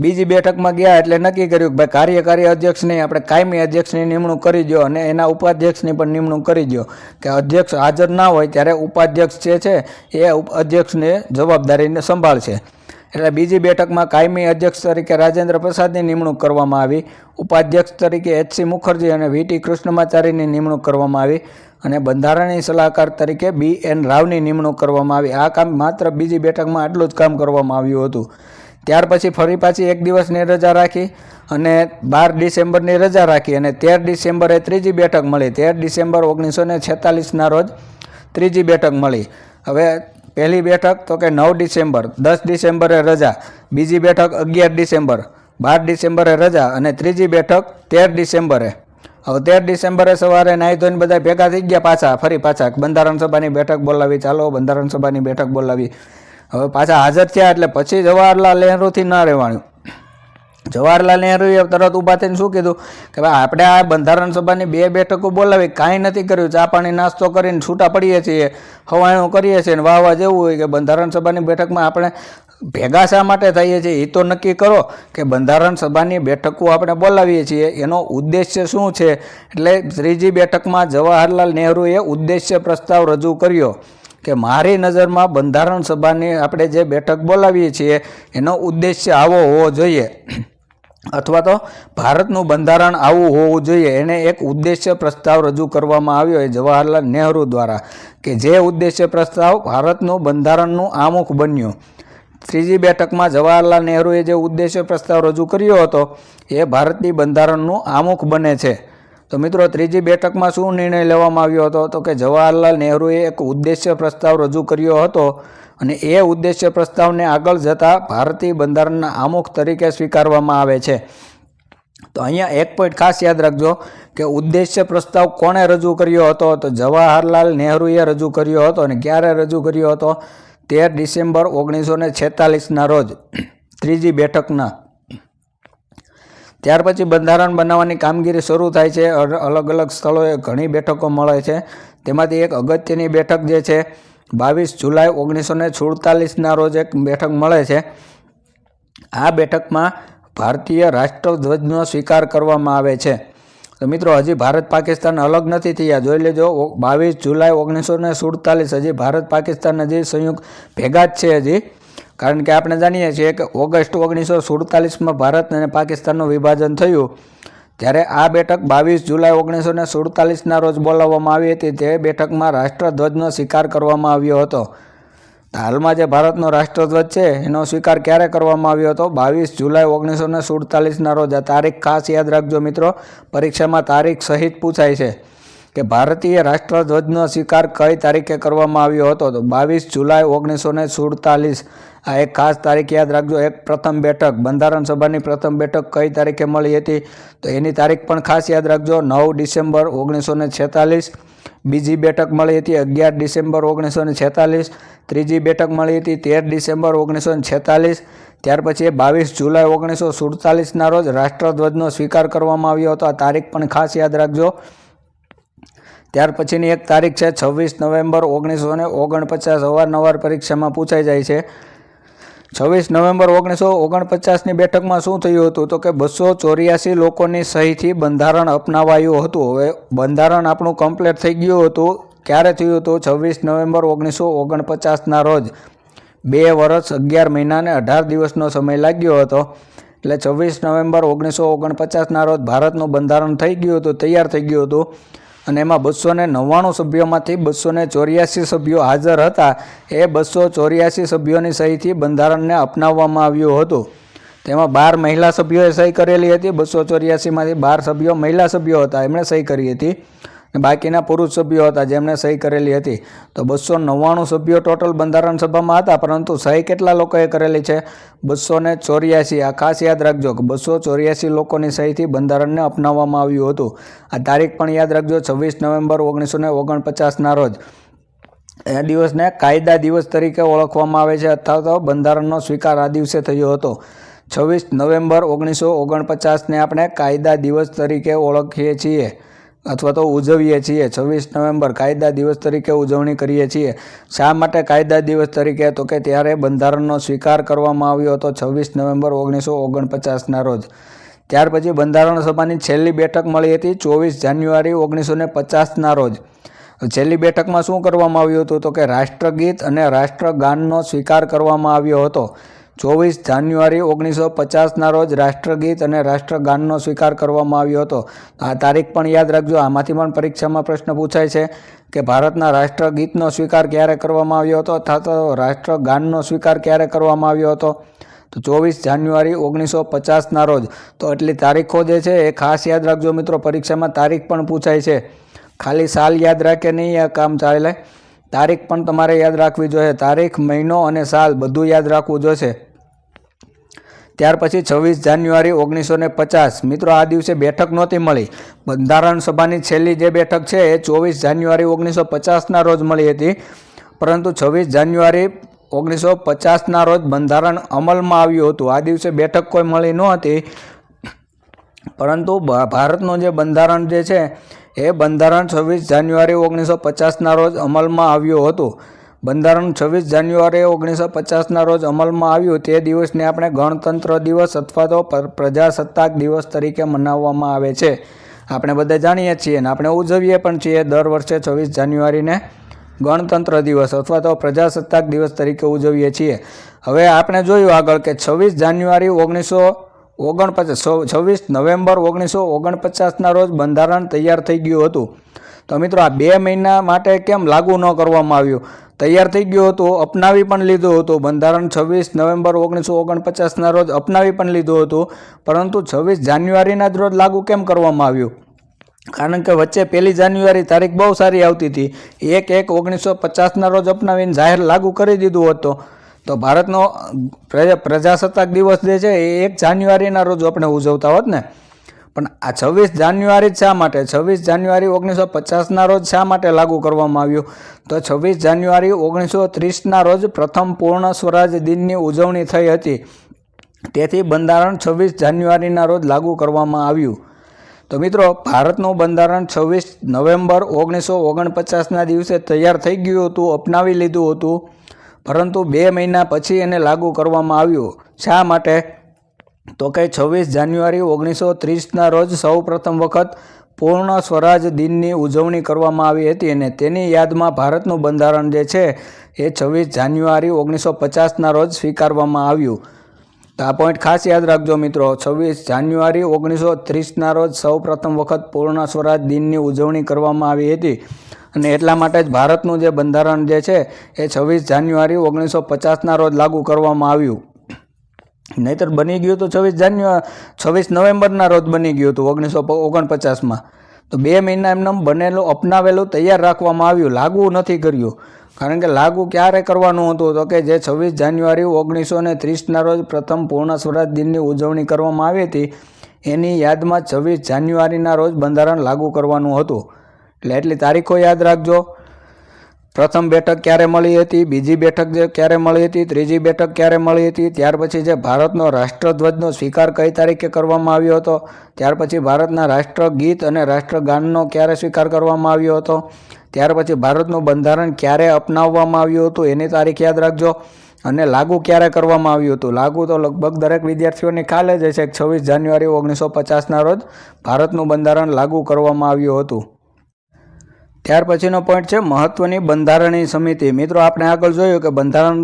બીજી બેઠકમાં ગયા એટલે નક્કી કર્યું કે ભાઈ કાર્યકારી અધ્યક્ષ નહીં, આપણે કાયમી અધ્યક્ષની નિમણૂક કરી દો અને એના ઉપાધ્યક્ષની પણ નિમણૂક કરી દો કે અધ્યક્ષ હાજર ના હોય ત્યારે ઉપાધ્યક્ષ જે છે એ અધ્યક્ષને જવાબદારીને સંભાળશે. એટલે બીજી બેઠકમાં કાયમી અધ્યક્ષ તરીકે રાજેન્દ્ર પ્રસાદની નિમણૂક કરવામાં આવી, ઉપાધ્યક્ષ તરીકે H.C. મુખર્જી અને V.T. કૃષ્ણમાચારીની નિમણૂક કરવામાં આવી અને બંધારણીય સલાહકાર તરીકે B.N. રાવની નિમણૂક કરવામાં આવી. આ કામ માત્ર બીજી બેઠકમાં આટલું જ કામ કરવામાં આવ્યું હતું. ત્યાર પછી ફરી પાછી એક દિવસની રજા રાખી અને 12 ડિસેમ્બરની રજા રાખી અને 13 ડિસેમ્બરે ત્રીજી બેઠક મળી. 13 ડિસેમ્બર 1946ના રોજ ત્રીજી બેઠક મળી. હવે પહેલી બેઠક તો કે 9 ડિસેમ્બર, 10 ડિસેમ્બરે રજા, બીજી બેઠક 11 ડિસેમ્બર, 12 ડિસેમ્બરે રજા અને ત્રીજી બેઠક 13 ડિસેમ્બરે. હવે 13 ડિસેમ્બરે સવારે નાહી ધોઈને બધા ભેગા થઈ ગયા ફરી પાછા બંધારણ સભાની બેઠક બોલાવી. ચાલો બંધારણ સભાની બેઠક બોલાવી. હવે પાછા હાજર થયા એટલે પછી જવાહરલાલ નહેરુથી ના રહેવાનું. જવાહરલાલ નહેરુએ તરત ઊભા થઈને શું કીધું કે ભાઈ આપણે આ બંધારણ સભાની 2 બેઠકો બોલાવી, કાંઈ નથી કર્યું, ચા પાણી નાસ્તો કરીને છૂટા પડીએ છીએ, હવાણું કરીએ છીએ ને વાહ જેવું હોય કે બંધારણ સભાની બેઠકમાં આપણે ભેગા શા માટે થઈએ છીએ એ તો નક્કી કરો કે બંધારણ સભાની બેઠકો આપણે બોલાવીએ છીએ એનો ઉદ્દેશ્ય શું છે. એટલે ત્રીજી બેઠકમાં જવાહરલાલ નહેરુએ ઉદ્દેશ્ય પ્રસ્તાવ રજૂ કર્યો કે મારી નજરમાં બંધારણ સભાની આપણે જે બેઠક બોલાવીએ છીએ એનો ઉદ્દેશ્ય આવો હોવો જોઈએ અથવા તો ભારતનું બંધારણ આવું હોવું જોઈએ. એને એક ઉદ્દેશ્ય પ્રસ્તાવ રજૂ કરવામાં આવ્યો જવાહરલાલ નહેરુ દ્વારા કે જે ઉદ્દેશ્ય પ્રસ્તાવ ભારતનું બંધારણનું આમુખ બન્યું. ત્રીજી બેઠકમાં જવાહરલાલ નહેરુએ જે ઉદ્દેશ્ય પ્રસ્તાવ રજૂ કર્યો હતો એ ભારતની બંધારણનું આમુખ બને છે. તો મિત્રો ત્રીજી બેઠકમાં શું નિર્ણય લેવામાં આવ્યો હતો? તો કે જવાહરલાલ નહેરુએ એક ઉદ્દેશ્ય પ્રસ્તાવ રજૂ કર્યો હતો અને એ ઉદ્દેશ્ય પ્રસ્તાવને આગળ જતાં ભારતીય બંધારણના આમુખ તરીકે સ્વીકારવામાં આવે છે. તો અહીંયા એક પોઈન્ટ ખાસ યાદ રાખજો કે ઉદ્દેશ્ય પ્રસ્તાવ કોણે રજૂ કર્યો હતો? તો જવાહરલાલ નહેરુએ રજૂ કર્યો હતો. અને ક્યારે રજૂ કર્યો હતો? 13 ડિસેમ્બર 1946ના રોજ, ત્રીજી બેઠકના. ત્યાર પછી બંધારણ બનાવવાની કામગીરી શરૂ થાય છે. અલગ અલગ સ્થળોએ ઘણી બેઠકો મળે છે. તેમાંથી એક અગત્યની બેઠક જે છે 22 જુલાઈ 1947ના રોજ એક બેઠક મળે છે. આ બેઠકમાં ભારતીય રાષ્ટ્રધ્વજનો સ્વીકાર કરવામાં આવે છે. તો મિત્રો હજી ભારત પાકિસ્તાન અલગ નથી થયા, જોઈ લેજો. 22 જુલાઈ 1947 હજી ભારત પાકિસ્તાન હજી સંયુક્ત ભેગા જ છે હજી. કારણ કે આપણે જાણીએ છીએ કે ઓગસ્ટ 1947માં ભારત અને પાકિસ્તાનનું વિભાજન થયું. ત્યારે આ બેઠક 22 જુલાઈ 1947ના રોજ બોલાવવામાં આવી હતી. તે બેઠકમાં રાષ્ટ્રધ્વજનો સ્વીકાર કરવામાં આવ્યો હતો. હાલમાં જે ભારતનો રાષ્ટ્રધ્વજ છે એનો સ્વીકાર ક્યારે કરવામાં આવ્યો હતો? 22 જુલાઈ 1947ના રોજ. આ તારીખ ખાસ યાદ રાખજો મિત્રો, પરીક્ષામાં તારીખ સહિત પૂછાય છે કે ભારતીય રાષ્ટ્રધ્વજનો સ્વીકાર કઈ તારીખે કરવામાં આવ્યો હતો. તો 22 જુલાઈ 1947 આ એક ખાસ તારીખ યાદ રાખજો. પ્રથમ બેઠક, બંધારણ સભાની પ્રથમ બેઠક કઈ તારીખે મળી હતી? તો એની તારીખ પણ ખાસ યાદ રાખજો, 9 ડિસેમ્બર 1946. બીજી બેઠક મળી હતી 11 ડિસેમ્બર 1946. ત્રીજી બેઠક મળી હતી 13 ડિસેમ્બર 1946. ત્યાર પછી 22 જુલાઈ 1947ના રોજ રાષ્ટ્રધ્વજનો સ્વીકાર કરવામાં આવ્યો હતો. આ તારીખ પણ ખાસ યાદ રાખજો. ત્યાર પછીની એક તારીખ છે 26 નવેમ્બર 1949. અવારનવાર પરીક્ષામાં પૂછાઈ જાય છે. 26 નવેમ્બર 1949ની બેઠકમાં શું થયું હતું? તો કે 284 લોકોની સહીથી બંધારણ અપનાવાયું હતું. હવે બંધારણ આપણું કમ્પ્લીટ થઈ ગયું હતું. ક્યારે થયું હતું? 26 નવેમ્બર 1949ના રોજ. 2 વર્ષ 11 મહિના અને 18 દિવસનો સમય લાગ્યો હતો. એટલે 26 નવેમ્બર 1949ના રોજ ભારતનું બંધારણ થઈ ગયું હતું, તૈયાર થઈ ગયું હતું. અને એમાં 299 સભ્યોમાંથી 284 સભ્યો હાજર હતા. એ 284 સભ્યોની સહીથી બંધારણને અપનાવવામાં આવ્યું હતું. તેમાં 12 મહિલા સભ્યોએ સહી કરેલી હતી. 284માંથી 12 સભ્યો મહિલા સભ્યો હતા, એમણે સહી કરી હતી. બાકીના પુરુષ સભ્યો હતા જેમણે સહી કરેલી હતી. તો 299 સભ્યો ટોટલ બંધારણ સભામાં હતા, પરંતુ સહી કેટલા લોકોએ કરેલી છે? 284. આ ખાસ યાદ રાખજો કે 284 લોકોની સહીથી બંધારણને અપનાવવામાં આવ્યું હતું. આ તારીખ પણ યાદ રાખજો, 26 નવેમ્બર 1949ના રોજ. એ દિવસને કાયદા દિવસ તરીકે ઓળખવામાં આવે છે, અથવા તો બંધારણનો સ્વીકાર આ દિવસે થયો હતો. 26 નવેમ્બર 1949ને આપણે કાયદા દિવસ તરીકે ઓળખીએ છીએ અથવા તો ઉજવીએ છીએ. 26 નવેમ્બર કાયદા દિવસ તરીકે ઉજવણી કરીએ છીએ. શા માટે કાયદા દિવસ તરીકે? તો કે ત્યારે બંધારણનો સ્વીકાર કરવામાં આવ્યો હતો 26 નવેમ્બર 1949ના રોજ. ત્યાર પછી બંધારણ સભાની છેલ્લી બેઠક મળી હતી 24 જાન્યુઆરી 1950ના રોજ. છેલ્લી બેઠકમાં શું કરવામાં આવ્યું હતું? તો કે રાષ્ટ્રગીત અને રાષ્ટ્રગાનનો સ્વીકાર કરવામાં આવ્યો હતો. 24 જાન્યુઆરી 1950ના રોજ રાષ્ટ્રગીત અને રાષ્ટ્રગાનનો સ્વીકાર કરવામાં આવ્યો હતો. આ તારીખ પણ યાદ રાખજો. આમાંથી પણ પરીક્ષામાં પ્રશ્ન પૂછાય છે કે ભારતના રાષ્ટ્રગીતનો સ્વીકાર ક્યારે કરવામાં આવ્યો હતો, અથવા તો રાષ્ટ્રગાનનો સ્વીકાર ક્યારે કરવામાં આવ્યો હતો? તો 24 જાન્યુઆરી 1950ના રોજ. તો એટલી તારીખો જે છે એ ખાસ યાદ રાખજો મિત્રો, પરીક્ષામાં તારીખ પણ પૂછાય છે. ખાલી સાલ યાદ રાખે નહીં આ કામ ચાલે, તારીખ પણ તમારે યાદ રાખવી જોઈએ. તારીખ, મહિનો અને સાલ બધું યાદ રાખવું જોઈશે. ત્યાર પછી 26 જાન્યુઆરી 1950 મિત્રો, આ દિવસે બેઠક નહોતી મળી. બંધારણ સભાની છેલ્લી જે બેઠક છે એ 24 જાન્યુઆરી 1950ના રોજ મળી હતી, પરંતુ 26 જાન્યુઆરી 1950ના રોજ બંધારણ અમલમાં આવ્યું હતું. આ દિવસે બેઠક કોઈ મળી નહોતી, પરંતુ ભારતનું જે બંધારણ જે છે એ બંધારણ 26 જાન્યુઆરી 1950ના રોજ અમલમાં આવ્યું હતું. બંધારણ 26 જાન્યુઆરી 1950ના રોજ અમલમાં આવ્યું. તે દિવસને આપણે ગણતંત્ર દિવસ અથવા તો પ્રજાસત્તાક દિવસ તરીકે મનાવવામાં આવે છે. આપણે બધા જાણીએ છીએ અને આપણે ઉજવીએ પણ છીએ દર વર્ષે 26 જાન્યુઆરીને ગણતંત્ર દિવસ અથવા તો પ્રજાસત્તાક દિવસ તરીકે ઉજવીએ છીએ. હવે આપણે જોયું આગળ કે 26 જાન્યુઆરી 26 નવેમ્બર 1949ના રોજ બંધારણ તૈયાર થઈ ગયું હતું. તો મિત્રો, આ 2 મહિના માટે કેમ લાગુ ન કરવામાં આવ્યું? તૈયાર થઈ ગયું હતું, અપનાવી પણ લીધું હતું. બંધારણ 26 નવેમ્બર 1949ના રોજ અપનાવી પણ લીધું હતું, પરંતુ 26 જાન્યુઆરીના જ રોજ લાગુ કેમ કરવામાં આવ્યું? કારણ કે વચ્ચે 1 જાન્યુઆરી તારીખ બહુ સારી આવતી હતી. 1/1/1950ના રોજ અપનાવીને જાહેર લાગુ કરી દીધું હતું. તો ભારતનો પ્રજાસત્તાક દિવસ જે છે એ 1 જાન્યુઆરીના રોજ આપણે ઉજવતા હોત ને. પણ આ 26 જાન્યુઆરી જ શા માટે? 26 જાન્યુઆરી 1950ના રોજ શા માટે લાગુ કરવામાં આવ્યું? તો 26 જાન્યુઆરી 1930ના રોજ પ્રથમ પૂર્ણ સ્વરાજ દિનની ઉજવણી થઈ હતી. તેથી બંધારણ 26 જાન્યુઆરીના રોજ લાગુ કરવામાં આવ્યું. તો મિત્રો, ભારતનું બંધારણ 26 નવેમ્બર 1949ના દિવસે તૈયાર થઈ ગયું હતું, અપનાવી લીધું હતું, પરંતુ 2 મહિના પછી એને લાગુ કરવામાં આવ્યું. શા માટે? તો કે 26 જાન્યુઆરી 1930ના રોજ સૌ પ્રથમ વખત પૂર્ણ સ્વરાજ દિનની ઉજવણી કરવામાં આવી હતી અને તેની યાદમાં ભારતનું બંધારણ જે છે એ 26 જાન્યુઆરી 1950ના રોજ સ્વીકારવામાં આવ્યું. તો આ પોઈન્ટ ખાસ યાદ રાખજો મિત્રો. 26 જાન્યુઆરી 1930ના રોજ સૌ પ્રથમ વખત પૂર્ણ સ્વરાજ દિનની ઉજવણી કરવામાં આવી હતી અને એટલા માટે જ ભારતનું જે બંધારણ જે છે એ 26 જાન્યુઆરી 1950ના રોજ લાગુ કરવામાં આવ્યું. નહીંતર બની ગયું તો 26 નવેમ્બરના રોજ બની ગયું હતું 1949માં. તો 2 મહિના એમને બનેલું અપનાવેલું તૈયાર રાખવામાં આવ્યું, લાગુ નથી કર્યું. કારણ કે લાગુ ક્યારે કરવાનું હતું તો કે જે 26 જાન્યુઆરી 1930ના રોજ પ્રથમ પૂર્ણ સ્વરાજ દિનની ઉજવણી કરવામાં આવી હતી એની યાદમાં 26 જાન્યુઆરીના રોજ બંધારણ લાગુ કરવાનું હતું. એટલે એટલી તારીખો યાદ રાખજો. પ્રથમ બેઠક ક્યારે મળી હતી, બીજી બેઠક જે ક્યારે મળી હતી, ત્રીજી બેઠક ક્યારે મળી હતી, ત્યાર પછી જે ભારતનો રાષ્ટ્રધ્વજનો સ્વીકાર કઈ તારીખે કરવામાં આવ્યો હતો, ત્યાર પછી ભારતના રાષ્ટ્રગીત અને રાષ્ટ્રગાનનો ક્યારે સ્વીકાર કરવામાં આવ્યો હતો, ત્યાર પછી ભારતનું બંધારણ ક્યારે અપનાવવામાં આવ્યું હતું એની તારીખ યાદ રાખજો અને લાગુ ક્યારે કરવામાં આવ્યું હતું. લાગુ તો લગભગ દરેક વિદ્યાર્થીઓને ખ્યાલ જ હશે કે 26 જાન્યુઆરી 1950ના રોજ ભારતનું બંધારણ લાગુ કરવામાં આવ્યું હતું. ત્યાર પછીનો પોઈન્ટ છે મહત્વની બંધારણીય સમિતિ. મિત્રો આપણે આગળ જોયું કે બંધારણ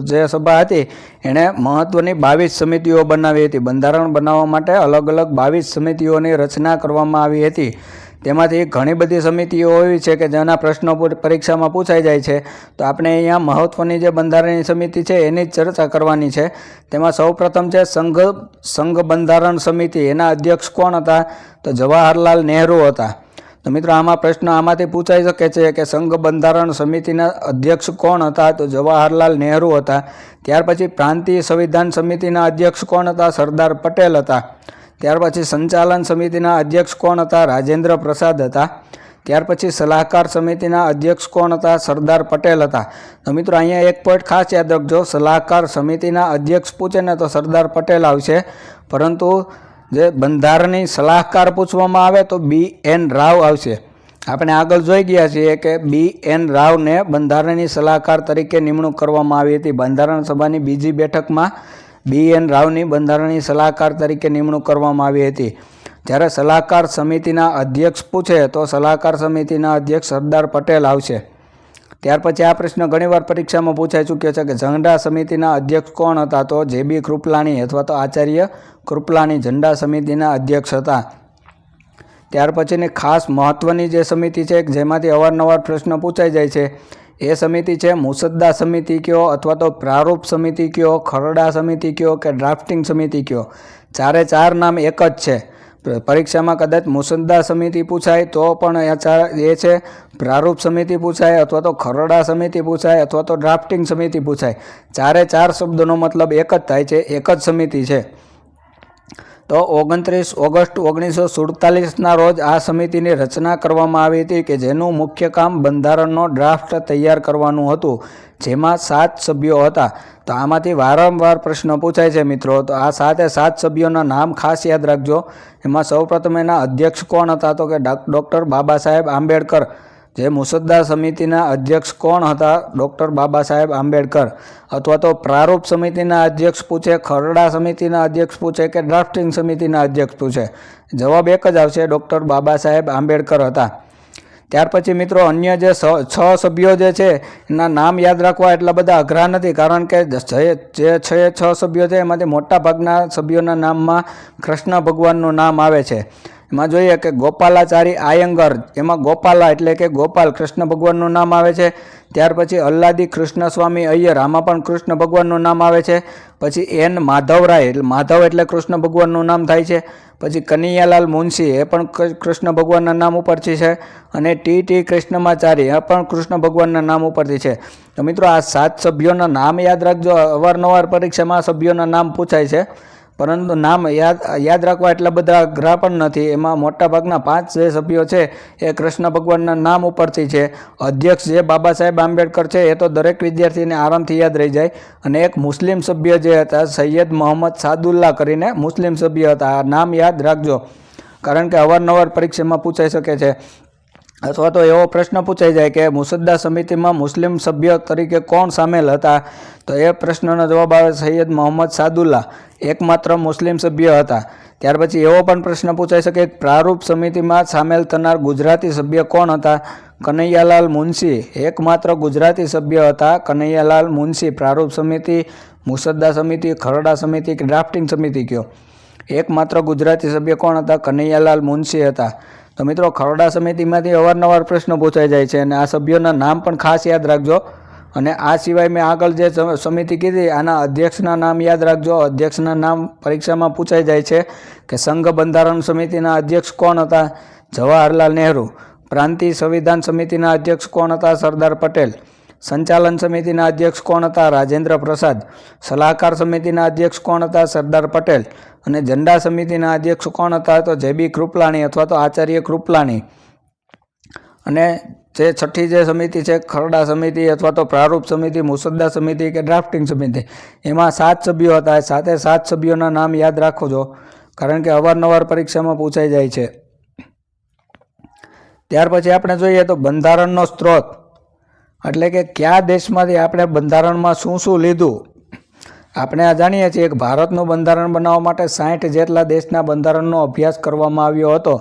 જે સભા હતી એણે મહત્વની 22 સમિતિઓ બનાવી હતી. બંધારણ બનાવવા માટે અલગ અલગ 22 સમિતિઓની રચના કરવામાં આવી હતી. તેમાંથી ઘણી બધી સમિતિઓ એવી છે કે જેના પ્રશ્નો પરીક્ષામાં પૂછાઈ જાય છે. તો આપણે અહીંયા મહત્વની જે બંધારણીય સમિતિ છે એની જ ચર્ચા કરવાની છે. તેમાં સૌપ્રથમ છે સંઘ બંધારણ સમિતિ. એના અધ્યક્ષ કોણ હતા? તો જવાહરલાલ નહેરુ હતા. તો મિત્રો આમાં પ્રશ્ન આમાંથી પૂછાઈ શકે છે કે સંઘ બંધારણ સમિતિના અધ્યક્ષ કોણ હતા? તો જવાહરલાલ નહેરુ હતા. ત્યાર પછી પ્રાંતીય સંવિધાન સમિતિના અધ્યક્ષ કોણ હતા? સરદાર પટેલ હતા. ત્યાર પછી સંચાલન સમિતિના અધ્યક્ષ કોણ હતા? રાજેન્દ્ર પ્રસાદ હતા. ત્યાર પછી સલાહકાર સમિતિના અધ્યક્ષ કોણ હતા? સરદાર પટેલ હતા. તો મિત્રો અહીંયા એક પોઈન્ટ ખાસ યાદ રાખજો, સલાહકાર સમિતિના અધ્યક્ષ પૂછે ને તો સરદાર પટેલ આવશે, પરંતુ જે બંધારણની સલાહકાર પૂછવામાં આવે તો BN રાવ આવશે. આપણે આગળ જોઈ ગયા છીએ કે BN રાવને બંધારણની સલાહકાર તરીકે નિમણૂક કરવામાં આવી હતી. બંધારણ સભાની બીજી બેઠકમાં BN રાવની બંધારણની સલાહકાર તરીકે નિમણૂક કરવામાં આવી હતી. જ્યારે સલાહકાર સમિતિના અધ્યક્ષ પૂછે તો સલાહકાર સમિતિના અધ્યક્ષ સરદાર પટેલ આવશે. ત્યાર પછી આ પ્રશ્ન ઘણીવાર પરીક્ષામાં પૂછાઈ ચૂક્યો છે કે ઝંડા સમિતિના અધ્યક્ષ કોણ હતા? તો JB કૃપલાણી અથવા તો આચાર્ય કૃપલાણી ઝંડા સમિતિના અધ્યક્ષ હતા. ત્યાર પછીની ખાસ મહત્વની જે સમિતિ છે જેમાંથી અવારનવાર પ્રશ્ન પૂછાઈ જાય છે એ સમિતિ છે મુસદ્દા સમિતિ કયો અથવા તો પ્રારૂપ સમિતિ કયો, ખરડા સમિતિ કયો કે ડ્રાફ્ટિંગ સમિતિ કયો. ચારે ચાર નામ એક જ છે. પરીક્ષામાં કદાચ મુસદ્દા સમિતિ પૂછાય તો પણ એ છે, પ્રારૂપ સમિતિ પૂછાય અથવા તો ખરડા સમિતિ પૂછાય અથવા તો ડ્રાફ્ટિંગ સમિતિ પૂછાય. ચારે ચાર શબ્દોનો મતલબ એક જ થાય છે, એક જ સમિતિ છે. તો 29 ઓગસ્ટ 1947ના રોજ આ સમિતિની રચના કરવામાં આવી હતી કે જેનું મુખ્ય કામ બંધારણનો ડ્રાફ્ટ તૈયાર કરવાનું હતું, જેમાં 7 સભ્યો હતા. તો આમાંથી વારંવાર પ્રશ્ન પૂછાય છે મિત્રો. તો આ 7 સભ્યોના નામ ખાસ યાદ રાખજો. એમાં સૌપ્રથમ એના અધ્યક્ષ કોણ હતા? તો કે ડૉક્ટર બાબા સાહેબ આંબેડકર. જે મુસદ્દા સમિતિના અધ્યક્ષ કોણ હતા? ડૉક્ટર બાબા સાહેબ આંબેડકર. અથવા તો પ્રારૂપ સમિતિના અધ્યક્ષ પૂછે, ખરડા સમિતિના અધ્યક્ષ પૂછે કે ડ્રાફ્ટિંગ સમિતિના અધ્યક્ષ પૂછે, જવાબ એક જ આવશે, ડૉક્ટર બાબા સાહેબ આંબેડકર હતા. ત્યાર પછી મિત્રો અન્ય જે 6 સભ્યો જે છે એના નામ યાદ રાખવા એટલા બધા અઘરા નથી, કારણ કે જે 6 સભ્યો છે એમાંથી મોટા ભાગના સભ્યોના નામમાં કૃષ્ણ ભગવાનનું નામ આવે છે. એમાં જોઈએ કે ગોપાલાચારી આયંગર, એમાં ગોપાલા એટલે કે ગોપાલ કૃષ્ણ ભગવાનનું નામ આવે છે. ત્યાર પછી અલ્લાદી કૃષ્ણસ્વામી અય્યર, આમાં પણ કૃષ્ણ ભગવાનનું નામ આવે છે. પછી N માધવરાય, એટલે માધવ એટલે કૃષ્ણ ભગવાનનું નામ થાય છે. પછી કનૈયાલાલ મુનશી, એ પણ કૃષ્ણ ભગવાનના નામ ઉપરથી છે. અને T કૃષ્ણમાચારી, એ પણ કૃષ્ણ ભગવાનના નામ ઉપરથી છે. તો મિત્રો આ 7 સભ્યોના નામ યાદ રાખજો. અવારનવાર પરીક્ષામાં આ સભ્યોના નામ પૂછાય છે, પરંતુ નામ યાદ રાખવા એટલા બધા અઘરા પણ નથી. એમાં મોટાભાગના 5 જે સભ્યો છે એ કૃષ્ણ ભગવાનના નામ ઉપરથી છે. અધ્યક્ષ જે બાબા સાહેબ આંબેડકર છે એ તો દરેક વિદ્યાર્થીને આરામથી યાદ રહી જાય. અને એક મુસ્લિમ સભ્ય જે હતા સૈયદ મોહમ્મદ સાદુલ્લા કરીને મુસ્લિમ સભ્ય હતા. આ નામ યાદ રાખજો, કારણ કે અવારનવાર પરીક્ષામાં પૂછાઈ શકે છે. અથવા તો એવો પ્રશ્ન પૂછાઈ જાય કે મુસદ્દા સમિતિમાં મુસ્લિમ સભ્ય તરીકે કોણ સામેલ હતા? તો એ પ્રશ્નનો જવાબ આવે સૈયદ મોહમ્મદ સાદુલ્લા, એકમાત્ર મુસ્લિમ સભ્ય હતા. ત્યાર પછી એવો પણ પ્રશ્ન પૂછાઈ શકે કે પ્રારૂપ સમિતિમાં સામેલ થનાર ગુજરાતી સભ્ય કોણ હતા? કનૈયાલાલ મુનશી, એકમાત્ર ગુજરાતી સભ્ય હતા કનૈયાલાલ મુનશી પ્રારૂપ સમિતિ મુસદ્દા સમિતિ, ખરડા સમિતિ કે ડ્રાફ્ટિંગ સમિતિ કયો? એકમાત્ર ગુજરાતી સભ્ય કોણ હતા? કનૈયાલાલ મુનશી હતા. તો મિત્રો ખરડા સમિતિમાંથી અવારનવાર પ્રશ્નો પૂછાઈ જાય છે અને આ સભ્યોના નામ પણ ખાસ યાદ રાખજો. અને આ સિવાય મેં આગળ જે સમિતિ કીધી આના અધ્યક્ષના નામ યાદ રાખજો. અધ્યક્ષના નામ પરીક્ષામાં પૂછાઈ જાય છે કે સંઘ બંધારણ સમિતિના અધ્યક્ષ કોણ હતા? જવાહરલાલ નહેરુ. પ્રાંતિય સંવિધાન સમિતિના અધ્યક્ષ કોણ હતા? સરદાર પટેલ. સંચાલન સમિતિના અધ્યક્ષ કોણ હતા? રાજેન્દ્ર પ્રસાદ. સલાહકાર સમિતિના અધ્યક્ષ કોણ હતા? સરદાર પટેલ. અને ઝંડા સમિતિના અધ્યક્ષ કોણ હતા? તો જે.બી. કૃપલાણી અથવા તો આચાર્ય કૃપલાણી. અને જે છઠ્ઠી જે સમિતિ છે ખરડા સમિતિ અથવા તો પ્રારૂપ સમિતિ, મુસદ્દા સમિતિ કે ડ્રાફ્ટિંગ સમિતિ, એમાં 7 સભ્યો હતા. સાથે 7 સભ્યોના નામ યાદ રાખજો કારણ કે અવારનવાર પરીક્ષામાં પૂછાઈ જાય છે. ત્યાર પછી આપણે જોઈએ તો બંધારણનો સ્ત્રોત એટલે કે કયા દેશમાંથી આપણે બંધારણમાં શું શું લીધું. આપણે આ જાણીએ છીએ કે ભારતનું બંધારણ બનાવવા માટે 60 જેટલા દેશના બંધારણનો અભ્યાસ કરવામાં આવ્યો હતો.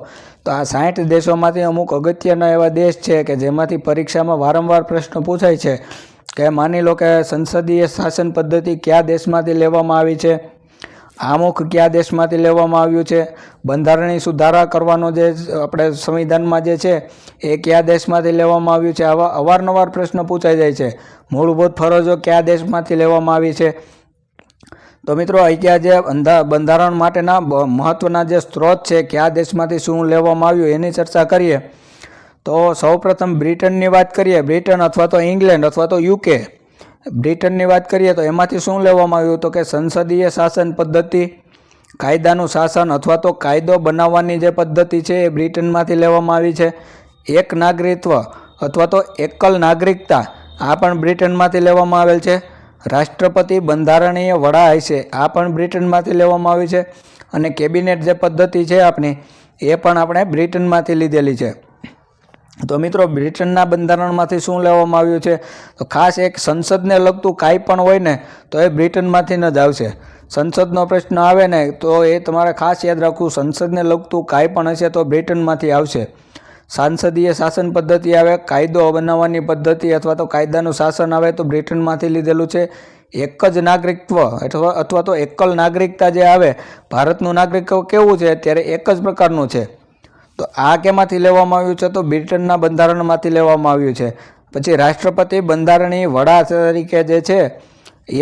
તો આ 60 દેશોમાંથી અમુક અગત્યના એવા દેશ છે કે જેમાંથી પરીક્ષામાં વારંવાર પ્રશ્ન પૂછાય છે કે માની લો કે સંસદીય શાસન પદ્ધતિ કયા દેશમાંથી લેવામાં આવી છે, આમુખ કયા દેશમાંથી લેવામાં આવ્યું છે, બંધારણીય સુધારા કરવાનો જે આપણે સંવિધાનમાં જે છે એ કયા દેશમાંથી લેવામાં આવ્યું છે. આવા અવારનવાર પ્રશ્ન પૂછાઈ જાય છે. મૂળભૂત ફરજો કયા દેશમાંથી લેવામાં આવી છે. તો મિત્રો અહીંયા જે બંધારણ માટેના મહત્ત્વના જે સ્ત્રોત છે કયા દેશમાંથી શું લેવામાં આવ્યું એની ચર્ચા કરીએ. તો સૌપ્રથમ બ્રિટનની વાત કરીએ. બ્રિટન અથવા તો ઇંગ્લેન્ડ અથવા તો યુકે. બ્રિટનની વાત કરીએ તો એમાંથી શું લેવામાં આવ્યું? તો કે સંસદીય શાસન પદ્ધતિ, કાયદાનું શાસન અથવા તો કાયદો બનાવવાની જે પદ્ધતિ છે એ બ્રિટનમાંથી લેવામાં આવી છે. એક નાગરિકત્વ અથવા તો એકલ નાગરિકતા આ પણ બ્રિટનમાંથી લેવામાં આવેલ છે. રાષ્ટ્રપતિ બંધારણીય વડા હશે આ પણ બ્રિટનમાંથી લેવામાં આવી છે. અને કેબિનેટ જે પદ્ધતિ છે આપણી એ પણ આપણે બ્રિટનમાંથી લીધેલી છે. તો મિત્રો બ્રિટનના બંધારણમાંથી શું લેવામાં આવ્યું છે? તો ખાસ એક સંસદને લગતું કાંઈ પણ હોય ને તો એ બ્રિટનમાંથી જ આવશે. સંસદનો પ્રશ્ન આવે ને તો એ તમારે ખાસ યાદ રાખવું, સંસદને લગતું કાંઈ પણ હશે તો બ્રિટનમાંથી આવશે. સાંસદીય શાસન પદ્ધતિ આવે, કાયદો બનાવવાની પદ્ધતિ અથવા તો કાયદાનું શાસન આવે તો બ્રિટનમાંથી લીધેલું છે. એક જ નાગરિકત્વ અથવા તો એકલ નાગરિકતા જે આવે, ભારતનું નાગરિકત્વ કેવું છે અત્યારે એક જ પ્રકારનું છે. તો આ કેમાંથી લેવામાં આવ્યું છે? તો બ્રિટનના બંધારણમાંથી લેવામાં આવ્યું છે. પછી રાષ્ટ્રપતિ બંધારણીય વડા તરીકે જે છે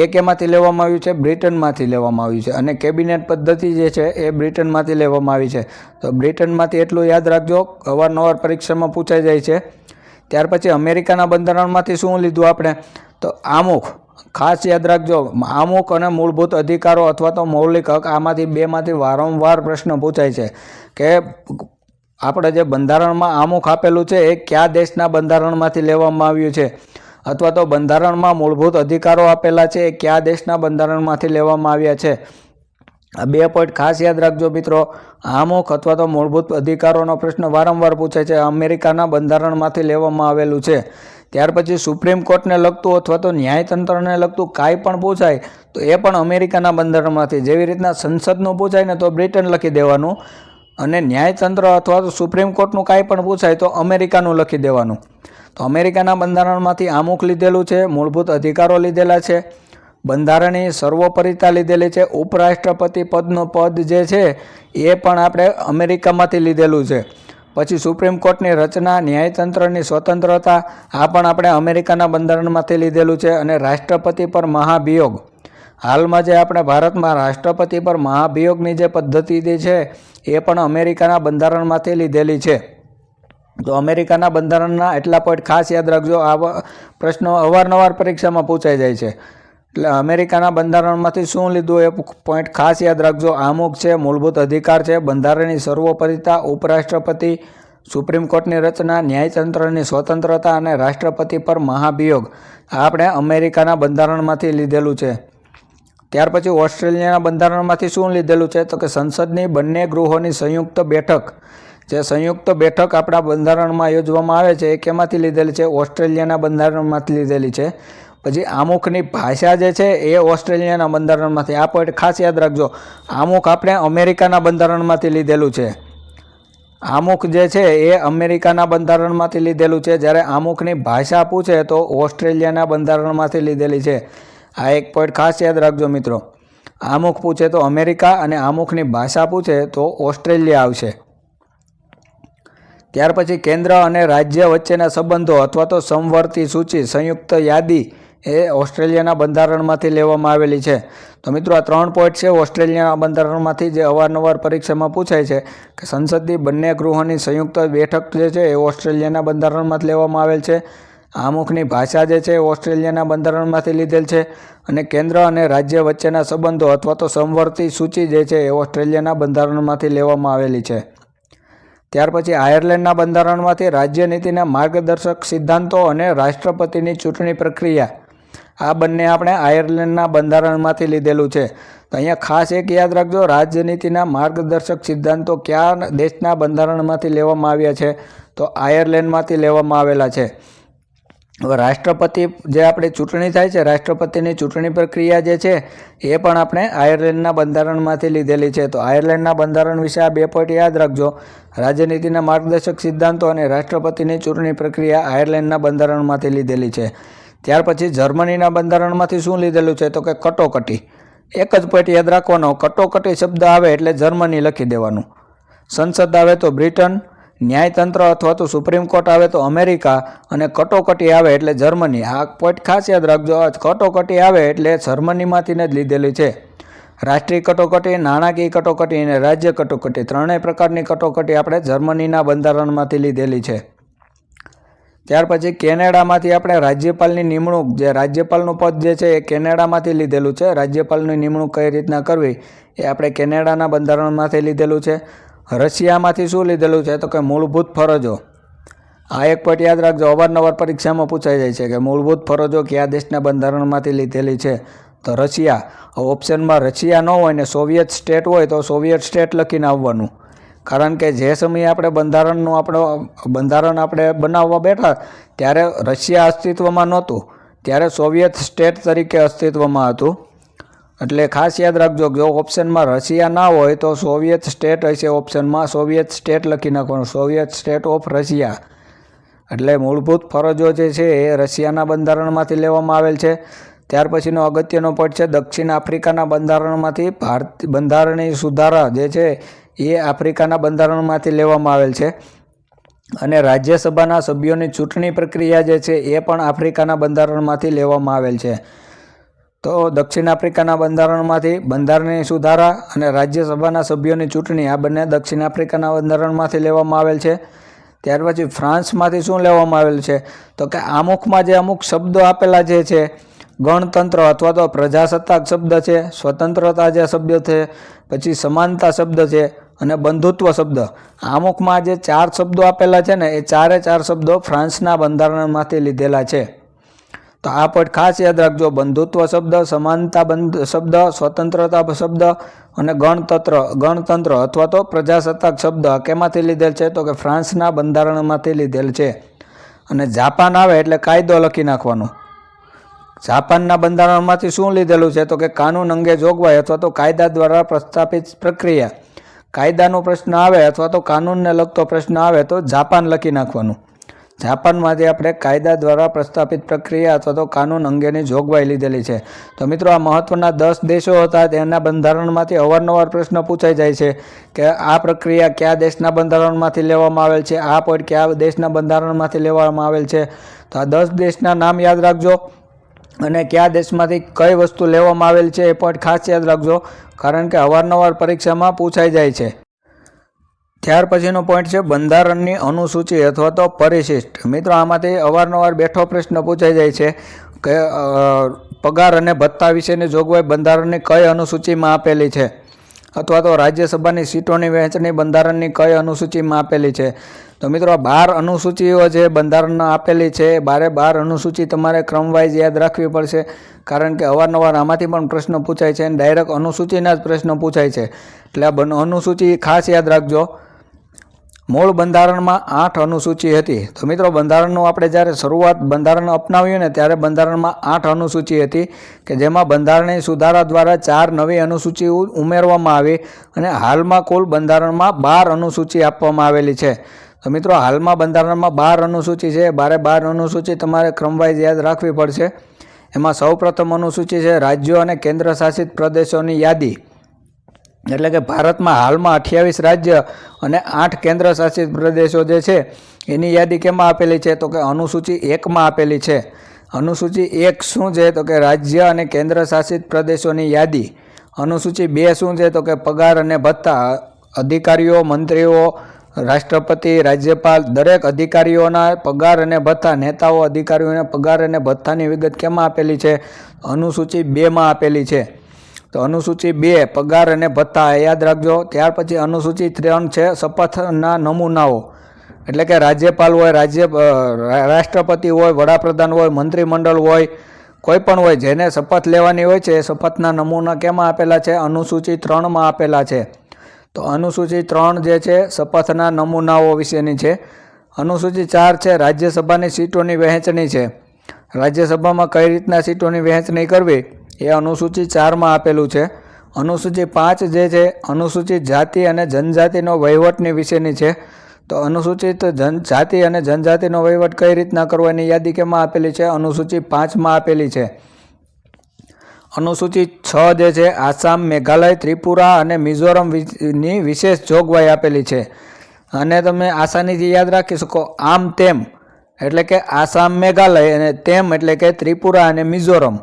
એ કેમાંથી લેવામાં આવ્યું છે? બ્રિટનમાંથી લેવામાં આવ્યું છે. અને કેબિનેટ પદ્ધતિ જે છે એ બ્રિટનમાંથી લેવામાં આવી છે. તો બ્રિટનમાંથી એટલું યાદ રાખજો, અવારનવાર પરીક્ષામાં પૂછાઈ જાય છે. ત્યાર પછી અમેરિકાના બંધારણમાંથી શું લીધું આપણે? તો આમુખ ખાસ યાદ રાખજો. આમુખ અને મૂળભૂત અધિકારો અથવા તો મૌલિક હક આમાંથી બેમાંથી વારંવાર પ્રશ્ન પૂછાય છે કે આપણે જે બંધારણમાં આમુખ આપેલું છે એ કયા દેશના બંધારણમાંથી લેવામાં આવ્યું છે, અથવા તો બંધારણમાં મૂળભૂત અધિકારો આપેલા છે એ કયા દેશના બંધારણમાંથી લેવામાં આવ્યા છે. આ 2 પોઈન્ટ ખાસ યાદ રાખજો મિત્રો. આમુખ અથવા તો મૂળભૂત અધિકારોનો પ્રશ્ન વારંવાર પૂછાય છે, અમેરિકાના બંધારણમાંથી લેવામાં આવેલું છે. ત્યાર પછી સુપ્રીમ કોર્ટને લગતું અથવા તો ન્યાયતંત્રને લગતું કાંઈ પણ પૂછાય તો એ પણ અમેરિકાના બંધારણમાંથી. જેવી રીતના સંસદનું પૂછાય ને તો બ્રિટન લખી દેવાનું, અને ન્યાયતંત્ર અથવા તો સુપ્રીમ કોર્ટનું કાંઈ પણ પૂછાય તો અમેરિકાનું લખી દેવાનું. તો અમેરિકાના બંધારણમાંથી આમુખ લીધેલું છે, મૂળભૂત અધિકારો લીધેલા છે, બંધારણીય સર્વોપરિતા લીધેલી છે, ઉપરાષ્ટ્રપતિ પદનું પદ જે છે એ પણ આપણે અમેરિકામાંથી લીધેલું છે. પછી સુપ્રીમ કોર્ટની રચના, ન્યાયતંત્રની સ્વતંત્રતા આ પણ આપણે અમેરિકાના બંધારણમાંથી લીધેલું છે. અને રાષ્ટ્રપતિ પર મહાભિયોગ, હાલમાં જે આપણે ભારતમાં રાષ્ટ્રપતિ પર મહાભિયોગની જે પદ્ધતિ છે એ પણ અમેરિકાના બંધારણમાંથી લીધેલી છે. તો અમેરિકાના બંધારણના એટલા પોઈન્ટ ખાસ યાદ રાખજો. આ પ્રશ્નો અવારનવાર પરીક્ષામાં પૂછાઈ જાય છે. એટલે અમેરિકાના બંધારણમાંથી શું લીધું એ પોઈન્ટ ખાસ યાદ રાખજો. આમુખ છે, મૂળભૂત અધિકાર છે, બંધારણની સર્વોપરિતા, ઉપરાષ્ટ્રપતિ, સુપ્રીમ કોર્ટની રચના, ન્યાયતંત્રની સ્વતંત્રતા અને રાષ્ટ્રપતિ પર મહાભિયોગ આ આપણે અમેરિકાના બંધારણમાંથી લીધેલું છે. ત્યાર પછી ઓસ્ટ્રેલિયાના બંધારણમાંથી શું લીધેલું છે? તો કે સંસદની બંને ગૃહોની સંયુક્ત બેઠક, જે સંયુક્ત બેઠક આપણા બંધારણમાં યોજવામાં આવે છે એ કેમાંથી લીધેલી છે? ઓસ્ટ્રેલિયાના બંધારણમાંથી લીધેલી છે. પછી આમુખની ભાષા જે છે એ ઓસ્ટ્રેલિયાના બંધારણમાંથી. આ પોઈન્ટ ખાસ યાદ રાખજો. આમુખ આપણે અમેરિકાના બંધારણમાંથી લીધેલું છે. આમુખ જે છે એ અમેરિકાના બંધારણમાંથી લીધેલું છે, જ્યારે આમુખની ભાષા પૂછે તો ઓસ્ટ્રેલિયાના બંધારણમાંથી લીધેલી છે. આ એક પોઈન્ટ ખાસ યાદ રાખજો મિત્રો. આમુખ પૂછે તો અમેરિકા અને આમુખની ભાષા પૂછે તો ઓસ્ટ્રેલિયા આવશે. ત્યાર પછી કેન્દ્ર અને રાજ્ય વચ્ચેના સંબંધો અથવા તો સમવર્તી સૂચિ સંયુક્ત યાદી એ ઓસ્ટ્રેલિયાના બંધારણમાંથી લેવામાં આવેલી છે. તો મિત્રો આ 3 પોઈન્ટ છે ઓસ્ટ્રેલિયાના બંધારણમાંથી જે અવારનવાર પરીક્ષામાં પૂછાય છે કે સંસદની બંને ગૃહોની સંયુક્ત બેઠક જે છે એ ઓસ્ટ્રેલિયાના બંધારણમાંથી લેવામાં આવેલ છે. આમુખની ભાષા જે છે ઓસ્ટ્રેલિયાના બંધારણમાંથી લીધેલ છે અને કેન્દ્ર અને રાજ્ય વચ્ચેના સંબંધો અથવા તો સમવર્તી સૂચિ જે છે એ ઓસ્ટ્રેલિયાના બંધારણમાંથી લેવામાં આવેલી છે. ત્યાર પછી આયર્લેન્ડના બંધારણમાંથી રાજ્ય નીતિના માર્ગદર્શક સિદ્ધાંતો અને રાષ્ટ્રપતિની ચૂંટણી પ્રક્રિયા આ બંને આપણે આયર્લેન્ડના બંધારણમાંથી લીધેલું છે. તો અહીંયા ખાસ એક યાદ રાખજો, રાજનીતિના માર્ગદર્શક સિદ્ધાંતો કયા દેશના બંધારણમાંથી લેવામાં આવ્યા છે? તો આયર્લેન્ડમાંથી લેવામાં આવેલા છે. હવે રાષ્ટ્રપતિ જે આપણે ચૂંટણી થાય છે, રાષ્ટ્રપતિની ચૂંટણી પ્રક્રિયા જે છે એ પણ આપણે આયર્લેન્ડના બંધારણમાંથી લીધેલી છે. તો આયર્લેન્ડના બંધારણ વિશે આ 2 પોઈન્ટ યાદ રાખજો. રાજનીતિના માર્ગદર્શક સિદ્ધાંતો અને રાષ્ટ્રપતિની ચૂંટણી પ્રક્રિયા આયર્લેન્ડના બંધારણમાંથી લીધેલી છે. ત્યાર પછી જર્મનીના બંધારણમાંથી શું લીધેલું છે? તો કે કટોકટી. એક જ પોઈન્ટ યાદ રાખવાનો, કટોકટી શબ્દ આવે એટલે જર્મની લખી દેવાનું. સંસદ આવે તો બ્રિટન, ન્યાયતંત્ર અથવા તો સુપ્રીમ કોર્ટ આવે તો અમેરિકા અને કટોકટી આવે એટલે જર્મની. આ પોઈન્ટ ખાસ યાદ રાખજો. કટોકટી આવે એટલે જર્મનીમાંથી જ લીધેલી છે. રાષ્ટ્રીય કટોકટી, નાણાકીય કટોકટી અને રાજ્ય કટોકટી ત્રણેય પ્રકારની કટોકટી આપણે જર્મનીના બંધારણમાંથી લીધેલી છે. ત્યાર પછી કેનેડામાંથી આપણે રાજ્યપાલની નિમણૂક, જે રાજ્યપાલનું પદ જે છે એ કેનેડામાંથી લીધેલું છે. રાજ્યપાલની નિમણૂક કઈ રીતના કરવી એ આપણે કેનેડાના બંધારણમાંથી લીધેલું છે. રશિયામાંથી શું લીધેલું છે? તો કે મૂળભૂત ફરજો. આ એક પોઈન્ટ યાદ રાખજો, અવારનવાર પરીક્ષામાં પૂછાઈ જાય છે કે મૂળભૂત ફરજો કયા દેશના બંધારણમાંથી લીધેલી છે? તો રશિયા. ઓપ્શનમાં રશિયા ન હોય ને સોવિયત સ્ટેટ હોય તો સોવિયત સ્ટેટ લખીને આવવાનું. કારણ કે જે સમયે આપણે બંધારણ આપણે બનાવવા બેઠા ત્યારે રશિયા અસ્તિત્વમાં નહોતું, ત્યારે સોવિયત સ્ટેટ તરીકે અસ્તિત્વમાં હતું. એટલે ખાસ યાદ રાખજો, જો ઓપ્શનમાં રશિયા ના હોય તો સોવિયત સ્ટેટ હશે. ઓપ્શનમાં સોવિયત સ્ટેટ લખી નાખવાનું, સોવિયત સ્ટેટ ઓફ રશિયા. એટલે મૂળભૂત ફરજો જે છે એ રશિયાના બંધારણમાંથી લેવામાં આવેલ છે. ત્યાર પછીનો અગત્યનો પોઈન્ટ છે દક્ષિણ આફ્રિકાના બંધારણમાંથી બંધારણીય સુધારા જે છે એ આફ્રિકાના બંધારણમાંથી લેવામાં આવેલ છે. અને રાજ્યસભાના સભ્યોની ચૂંટણી પ્રક્રિયા જે છે એ પણ આફ્રિકાના બંધારણમાંથી લેવામાં આવેલ છે. તો દક્ષિણ આફ્રિકાના બંધારણમાંથી બંધારણીય સુધારા અને રાજ્યસભાના સભ્યોની ચૂંટણી આ બંને દક્ષિણ આફ્રિકાના બંધારણમાંથી લેવામાં આવેલ છે. ત્યાર પછી ફ્રાન્સમાંથી શું લેવામાં આવેલ છે? તો કે આમુખમાં જે અમુક શબ્દો આપેલા જે છે, ગણતંત્ર અથવા તો પ્રજાસત્તાક શબ્દ છે, સ્વતંત્રતા જે શબ્દ છે, પછી સમાનતા શબ્દ છે અને બંધુત્વ શબ્દ. આમુખમાં જે 4 શબ્દો આપેલા છે ને એ 4 શબ્દો ફ્રાન્સના બંધારણમાંથી લીધેલા છે. તો આ પોઈન્ટ ખાસ યાદ રાખજો, બંધુત્વ શબ્દ, સમાનતા શબ્દ, સ્વતંત્રતા શબ્દ અને ગણતંત્ર અથવા તો પ્રજાસત્તાક શબ્દ કેમાંથી લીધેલ છે? તો કે ફ્રાન્સના બંધારણમાંથી લીધેલ છે. અને જાપાન આવે એટલે કાયદો લખી નાખવાનો. જાપાનના બંધારણમાંથી શું લીધેલું છે? તો કે કાનૂન અંગે જોગવાઈ અથવા તો કાયદા દ્વારા પ્રસ્થાપિત પ્રક્રિયા. કાયદાનો પ્રશ્ન આવે અથવા તો કાનૂનને લગતો પ્રશ્ન આવે તો જાપાન લખી નાખવાનું. જાપાનમાંથી આપણે કાયદા દ્વારા પ્રસ્થાપિત પ્રક્રિયા અથવા તો કાનૂન અંગેની જોગવાઈ લીધેલી છે. તો મિત્રો આ મહત્વના 10 દેશો હતા, તેના બંધારણમાંથી અવારનવાર પ્રશ્ન પૂછાઈ જાય છે કે આ પ્રક્રિયા કયા દેશના બંધારણમાંથી લેવામાં આવેલ છે, આ પોઈન્ટ કયા દેશના બંધારણમાંથી લેવામાં આવેલ છે. તો આ 10 દેશના નામ યાદ રાખજો અને કયા દેશમાંથી કઈ વસ્તુ લેવામાં આવેલ છે એ પોઈન્ટ ખાસ યાદ રાખજો, કારણ કે અવારનવાર પરીક્ષામાં પૂછાઈ જાય છે. ત્યાર પછીનો પોઈન્ટ છે બંધારણની અનુસૂચિ અથવા તો પરિશિષ્ટ. મિત્રો આમાંથી અવારનવાર બેઠો પ્રશ્ન પૂછાઈ જાય છે કે પગાર અને ભથ્થા વિશેની જોગવાઈ બંધારણની કઈ અનુસૂચિમાં આપેલી છે, અથવા તો રાજ્યસભાની સીટોની વહેંચણી બંધારણની કઈ અનુસૂચિમાં આપેલી છે. તો મિત્રો 12 અનુસૂચિઓ જે બંધારણમાં આપેલી છે, 12 અનુસૂચિ તમારે ક્રમવાઇઝ યાદ રાખવી પડશે, કારણ કે અવારનવાર આમાંથી પણ પ્રશ્ન પૂછાય છે અને ડાયરેક્ટ અનુસૂચિના જ પ્રશ્ન પૂછાય છે. એટલે આ અનુસૂચિ ખાસ યાદ રાખજો. મૂળ બંધારણમાં 8 અનુસૂચિ હતી. તો મિત્રો બંધારણનું આપણે જ્યારે શરૂઆત બંધારણ અપનાવ્યું ને ત્યારે બંધારણમાં 8 અનુસૂચિ હતી કે જેમાં બંધારણીય સુધારા દ્વારા 4 નવી અનુસૂચિ ઉમેરવામાં આવી અને હાલમાં કુલ બંધારણમાં 12 અનુસૂચિ આપવામાં આવેલી છે. તો મિત્રો હાલમાં બંધારણમાં 12 અનુસૂચિ છે. 12 અનુસૂચિ તમારે ક્રમવાઇઝ યાદ રાખવી પડશે. એમાં સૌપ્રથમ અનુસૂચિ છે રાજ્યો અને કેન્દ્ર શાસિત પ્રદેશોની યાદી, એટલે કે ભારતમાં હાલમાં 28 રાજ્ય અને 8 કેન્દ્ર શાસિત પ્રદેશો જે છે એની યાદી કેમાં આપેલી છે? તો કે અનુસૂચિ 1માં આપેલી છે. અનુસૂચિ 1 શું છે? તો કે રાજ્ય અને કેન્દ્ર શાસિત પ્રદેશોની યાદી. અનુસૂચિ 2 શું છે? તો કે પગાર અને ભથ્થા. અધિકારીઓ, મંત્રીઓ, રાષ્ટ્રપતિ, રાજ્યપાલ દરેક અધિકારીઓના પગાર અને ભથ્થા, નેતાઓ, અધિકારીઓના પગાર અને ભથ્થાની વિગત કેમાં આપેલી છે? અનુસૂચિ 2માં આપેલી છે. તો અનુસૂચિ 2 પગાર અને ભથ્થા યાદ રાખજો. ત્યાર પછી અનુસૂચિ 3 છે શપથના નમૂનાઓ, એટલે કે રાજ્યપાલ હોય, રાષ્ટ્રપતિ હોય, વડાપ્રધાન હોય, મંત્રીમંડળ હોય, કોઈ પણ હોય જેને શપથ લેવાની હોય છે એ શપથના નમૂના કેમાં આપેલા છે? અનુસૂચિ 3માં આપેલા છે. તો અનુસૂચિ 3 જે છે શપથના નમૂનાઓ વિશેની છે. અનુસૂચિ 4 છે રાજ્યસભાની સીટોની વહેંચણી છે. રાજ્યસભામાં કઈ રીતના સીટોની વહેંચણી કરવી એ અનુસૂચિ 4માં આપેલું છે. અનુસૂચિ 5 જે છે અનુસૂચિત જાતિ અને જનજાતિનો વહીવટની વિશેની છે. તો અનુસૂચિત જાતિ અને જનજાતિનો વહીવટ કઈ રીતના કરવાની યાદી કેમાં આપેલી છે? અનુસૂચિ 5માં આપેલી છે. અનુસૂચિ 6 જે છે આસામ, મેઘાલય, ત્રિપુરા અને મિઝોરમની વિશેષ જોગવાઈ આપેલી છે. અને તમે આસાનીથી યાદ રાખી શકો આમ તેમ એટલે કે આસામ, મેઘાલય અને તેમ એટલે કે ત્રિપુરા અને મિઝોરમ.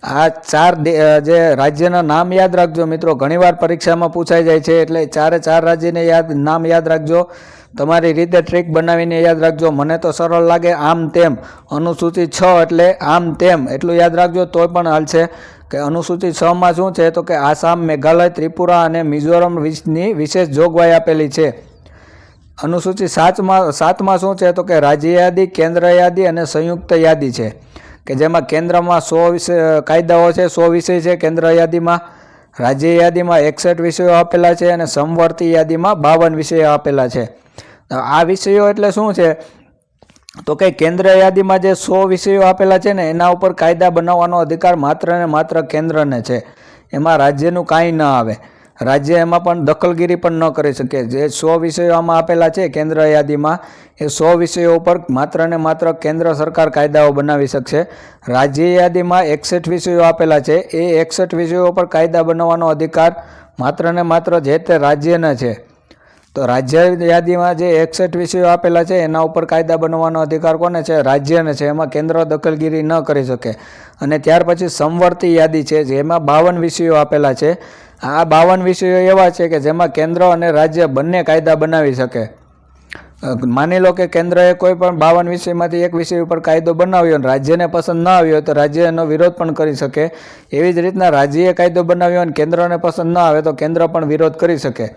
આ 4 જે રાજ્યના નામ યાદ રાખજો મિત્રો, ઘણીવાર પરીક્ષામાં પૂછાઈ જાય છે, એટલે 4 રાજ્યને નામ યાદ રાખજો. તમારી રીતે ટ્રીક બનાવીને યાદ રાખજો. મને તો સરળ લાગે આમ તેમ. અનુસૂચિ 6 એટલે આમ તેમ એટલું યાદ રાખજો તોય પણ હાલશે. કે અનુસૂચિ 6માં શું છે? તો કે આસામ, મેઘાલય, ત્રિપુરા અને મિઝોરમની વિશેષ જોગવાઈ આપેલી છે. અનુસૂચિ 7માં શું છે? તો કે રાજ્ય યાદી, કેન્દ્ર યાદી અને સંયુક્ત યાદી છે, કે જેમાં કેન્દ્રમાં 100 કાયદાઓ છે, 100 વિષય છે કેન્દ્ર યાદીમાં. રાજ્ય યાદીમાં 61 વિષયો આપેલા છે અને સમવર્તી યાદીમાં 52 વિષયો આપેલા છે. આ વિષયો એટલે શું છે? તો કે કેન્દ્ર યાદીમાં જે 100 વિષયો આપેલા છે ને એના ઉપર કાયદા બનાવવાનો અધિકાર માત્ર ને માત્ર કેન્દ્રને છે. એમાં રાજ્યનું કાંઈ ન આવે. રાજ્ય એમાં પણ દખલગીરી પણ ન કરી શકે. જે 100 વિષયો આમાં આપેલા છે કેન્દ્ર યાદીમાં, એ 100 વિષયો ઉપર માત્ર ને માત્ર કેન્દ્ર સરકાર કાયદાઓ બનાવી શકશે. રાજ્ય યાદીમાં 61 વિષયો આપેલા છે, એ 61 વિષયો પર કાયદા બનાવવાનો અધિકાર માત્ર ને માત્ર જે તે રાજ્યને છે. તો રાજ્ય યાદીમાં જે 61 વિષયો આપેલા છે એના ઉપર કાયદા બનાવવાનો અધિકાર કોને છે? રાજ્યને છે. એમાં કેન્દ્ર દખલગીરી ન કરી શકે. અને ત્યાર પછી સમવર્તી યાદી છે જેમાં 52 વિષયો આપેલા છે. આ 52 વિષયો એવા છે કે જેમાં કેન્દ્ર અને રાજ્ય બંને કાયદા બનાવી શકે. માની લો કે કેન્દ્રએ કોઈ પણ 52 વિષયમાંથી એક વિષય ઉપર કાયદો બનાવ્યો અને રાજ્યને પસંદ ન આવ્યો તો રાજ્ય એનો વિરોધ પણ કરી શકે. એવી જ રીતના રાજ્યએ કાયદો બનાવ્યો અને કેન્દ્રને પસંદ ન આવે તો કેન્દ્ર પણ વિરોધ કરી શકે.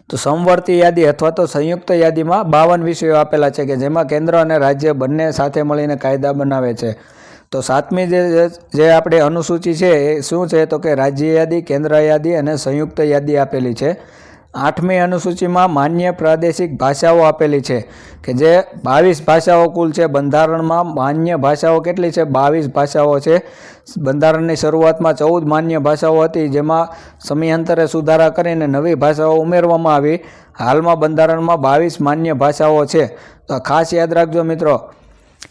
તો સમવર્તી યાદી અથવા તો સંયુક્ત યાદીમાં 52 વિષયો આપેલા છે કે જેમાં કેન્દ્ર અને રાજ્ય બંને સાથે મળીને કાયદા બનાવે છે. તો 7મી જે આપણે અનુસૂચિ છે એ શું છે? તો કે રાજ્ય યાદી, કેન્દ્ર યાદી અને સંયુક્ત યાદી આપેલી છે. 8મી અનુસૂચિમાં માન્ય પ્રાદેશિક ભાષાઓ આપેલી છે કે જે 22 ભાષાઓ કુલ છે. બંધારણમાં માન્ય ભાષાઓ કેટલી છે? 22 ભાષાઓ છે. બંધારણની શરૂઆતમાં 14 માન્ય ભાષાઓ હતી, જેમાં સમયાંતરે સુધારા કરીને નવી ભાષાઓ ઉમેરવામાં આવી. હાલમાં બંધારણમાં 22 માન્ય ભાષાઓ છે. તો ખાસ યાદ રાખજો મિત્રો,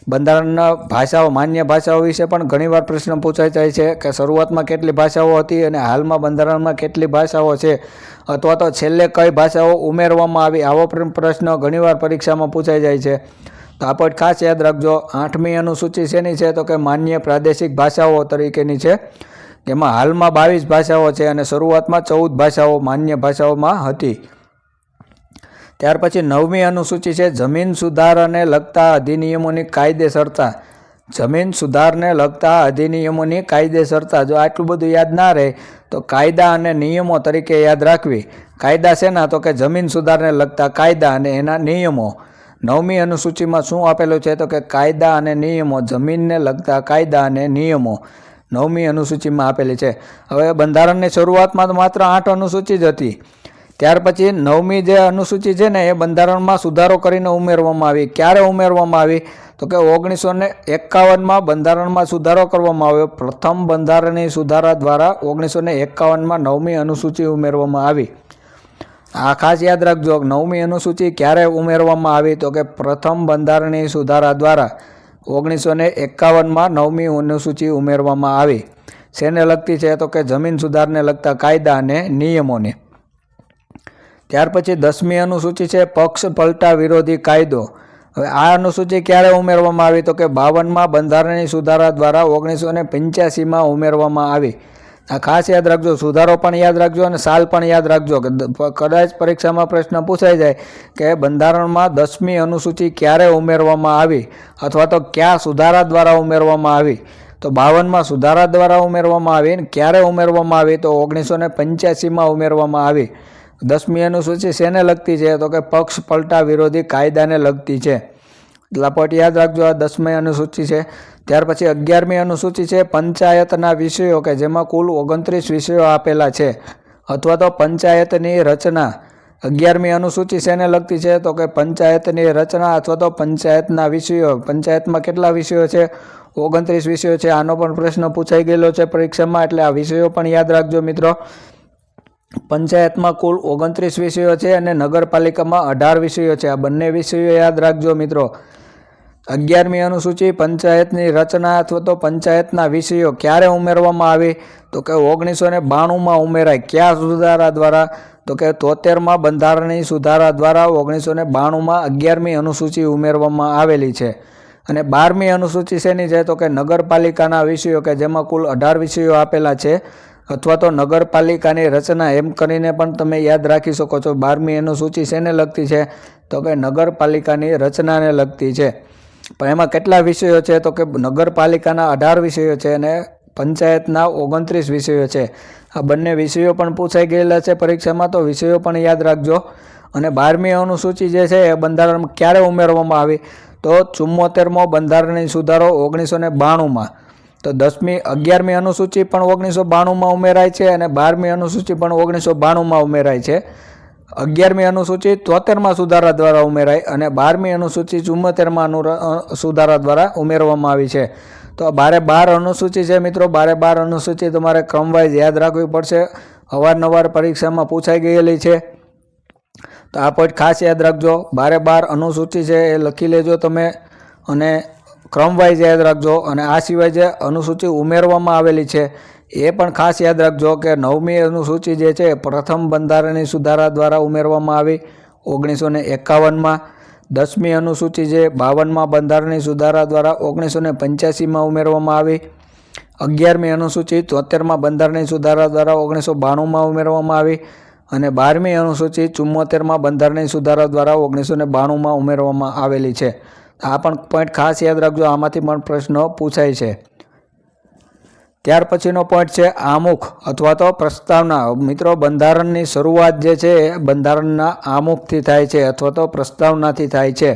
બંધારણના ભાષાઓ, માન્ય ભાષાઓ વિશે પણ ઘણીવાર પ્રશ્ન પૂછાઈ જાય છે કે શરૂઆતમાં કેટલી ભાષાઓ હતી અને હાલમાં બંધારણમાં કેટલી ભાષાઓ છે, અથવા તો છેલ્લે કઈ ભાષાઓ ઉમેરવામાં આવી. આવો પ્રશ્ન ઘણીવાર પરીક્ષામાં પૂછાઈ જાય છે. તો આ પણ ખાસ યાદ રાખજો. 8મી અનુસૂચિ શેની છે? તો કે માન્ય પ્રાદેશિક ભાષાઓ તરીકેની છે, જેમાં હાલમાં 22 ભાષાઓ છે અને શરૂઆતમાં 14 ભાષાઓ માન્ય ભાષાઓમાં હતી. ત્યાર પછી 9મી અનુસૂચિ છે જમીન સુધારને લગતા અધિનિયમોની કાયદેસરતા. જમીન સુધારને લગતા અધિનિયમોની કાયદેસરતા. જો આટલું બધું યાદ ના રહે તો કાયદા અને નિયમો તરીકે યાદ રાખવી. કાયદા શેના? તો કે જમીન સુધારને લગતા કાયદા અને એના નિયમો. 9મી અનુસૂચિમાં શું આપેલું છે? તો કે કાયદા અને નિયમો, જમીનને લગતા કાયદા અને નિયમો 9મી અનુસૂચિમાં આપેલી છે. હવે બંધારણની શરૂઆતમાં તો માત્ર 8 અનુસૂચિ જ હતી. ત્યાર પછી 9મી જે અનુસૂચિ છે ને એ બંધારણમાં સુધારો કરીને ઉમેરવામાં આવી. ક્યારે ઉમેરવામાં આવી? તો કે 1951માં બંધારણમાં સુધારો કરવામાં આવ્યો. પ્રથમ બંધારણીય સુધારા દ્વારા 1951માં 9મી અનુસૂચિ ઉમેરવામાં આવી. આ ખાસ યાદ રાખજો, 9મી અનુસૂચિ ક્યારે ઉમેરવામાં આવી? તો કે પ્રથમ બંધારણીય સુધારા દ્વારા 1951માં 9મી અનુસૂચિ ઉમેરવામાં આવી. શેને લગતી છે? તો કે જમીન સુધારને લગતા કાયદા અને નિયમોને. ત્યાર પછી 10મી અનુસૂચિ છે પક્ષ પલટા વિરોધી કાયદો. હવે આ અનુસૂચિ ક્યારે ઉમેરવામાં આવી? તો કે 52માં બંધારણીય સુધારા દ્વારા 1985માં ઉમેરવામાં આવી. આ ખાસ યાદ રાખજો, સુધારો પણ યાદ રાખજો અને સાલ પણ યાદ રાખજો. કદાચ પરીક્ષામાં પ્રશ્ન પૂછાઈ જાય કે બંધારણમાં 10મી અનુસૂચિ ક્યારે ઉમેરવામાં આવી અથવા તો કયા સુધારા દ્વારા ઉમેરવામાં આવી. તો 52માં સુધારા દ્વારા ઉમેરવામાં આવી. અને ક્યારે ઉમેરવામાં આવી? તો 1985માં ઉમેરવામાં આવી. 10મી અનુસૂચિ શેને લગતી છે? તો કે પક્ષ પલટા વિરોધી કાયદાને લગતી છે. એટલા પોઈન્ટ યાદ રાખજો. આ 10મી અનુસૂચિ છે. ત્યાર પછી 11મી અનુસૂચિ છે પંચાયતના વિષયો, કે જેમાં કુલ 29 વિષયો આપેલા છે, અથવા તો પંચાયતની રચના. 11મી અનુસૂચિ શેને લગતી છે? તો કે પંચાયતની રચના અથવા તો પંચાયતના વિષયો. પંચાયતમાં કેટલા વિષયો છે? 29 વિષયો છે. આનો પણ પ્રશ્ન પૂછાઈ ગયેલો છે પરીક્ષામાં, એટલે આ વિષયો પણ યાદ રાખજો મિત્રો. પંચાયતમાં કુલ 29 વિષયો છે અને નગરપાલિકામાં 18 વિષયો છે. આ બંને વિષયો યાદ રાખજો મિત્રો. 11મી અનુસૂચિ પંચાયતની રચના અથવા તો પંચાયતના વિષયો ક્યારે ઉમેરવામાં આવી? તો કે 1992માં ઉમેરાય. કયા સુધારા દ્વારા? તો કે 73માં બંધારણીય સુધારા દ્વારા 1992માં 11મી અનુસૂચિ ઉમેરવામાં આવેલી છે. અને 12મી અનુસૂચિ શેની છે? તો કે નગરપાલિકાના વિષયો, કે જેમાં કુલ 18 વિષયો આપેલા છે, અથવા તો નગરપાલિકાની રચના એમ કરીને પણ તમે યાદ રાખી શકો છો. 12મી અનુસૂચિ શેને લગતી છે? તો કે નગરપાલિકાની રચનાને લગતી છે. પણ એમાં કેટલા વિષયો છે? તો કે નગરપાલિકાના 18 વિષયો છે અને પંચાયતના 29 વિષયો છે. આ બંને વિષયો પણ પૂછાઈ ગયેલા છે પરીક્ષામાં, તો વિષયો પણ યાદ રાખજો. અને 12મી અનુસૂચિ જે છે એ બંધારણ ક્યારે ઉમેરવામાં આવી? તો 74મો બંધારણીય સુધારો 1992માં. તો 11મી અનુસૂચિ પણ 1992માં ઉમેરાય છે અને 12મી અનુસૂચિ પણ 1992માં ઉમેરાય છે. 11મી અનુસૂચિ 73માં સુધારા દ્વારા ઉમેરાય અને 12મી અનુસૂચિ 74માં સુધારા દ્વારા ઉમેરવામાં આવી છે. તો 12 અનુસૂચિ છે મિત્રો. 12 અનુસૂચિ તમારે ક્રમવાઇઝ યાદ રાખવી પડશે. અવારનવાર પરીક્ષામાં પૂછાઈ ગયેલી છે, તો આ પોઈન્ટ ખાસ યાદ રાખજો. 12 અનુસૂચિ છે એ લખી લેજો તમે અને ક્રમવાઇઝ યાદ રાખજો. અને આ સિવાય જે અનુસૂચિ ઉમેરવામાં આવેલી છે એ પણ ખાસ યાદ રાખજો કે 9મી અનુસૂચિ જે છે પ્રથમ બંધારણીય સુધારા દ્વારા ઉમેરવામાં આવી 1951માં. 10મી અનુસૂચિ જે 52માં બંધારણીય સુધારા દ્વારા 1985માં ઉમેરવામાં આવી. 11મી અનુસૂચિ 73માં બંધારણીય સુધારા દ્વારા 1992માં ઉમેરવામાં આવી. અને 12મી અનુસૂચિ 74માં બંધારણીય સુધારા દ્વારા 1992માં ઉમેરવામાં આવેલી છે. આ પણ પોઈન્ટ ખાસ યાદ રાખજો, આમાંથી પણ પ્રશ્નો પૂછાય છે. ત્યાર પછીનો પોઈન્ટ છે આમુખ અથવા તો પ્રસ્તાવના. મિત્રો, બંધારણની શરૂઆત જે છે એ બંધારણના આમુખથી થાય છે અથવા તો પ્રસ્તાવનાથી થાય છે.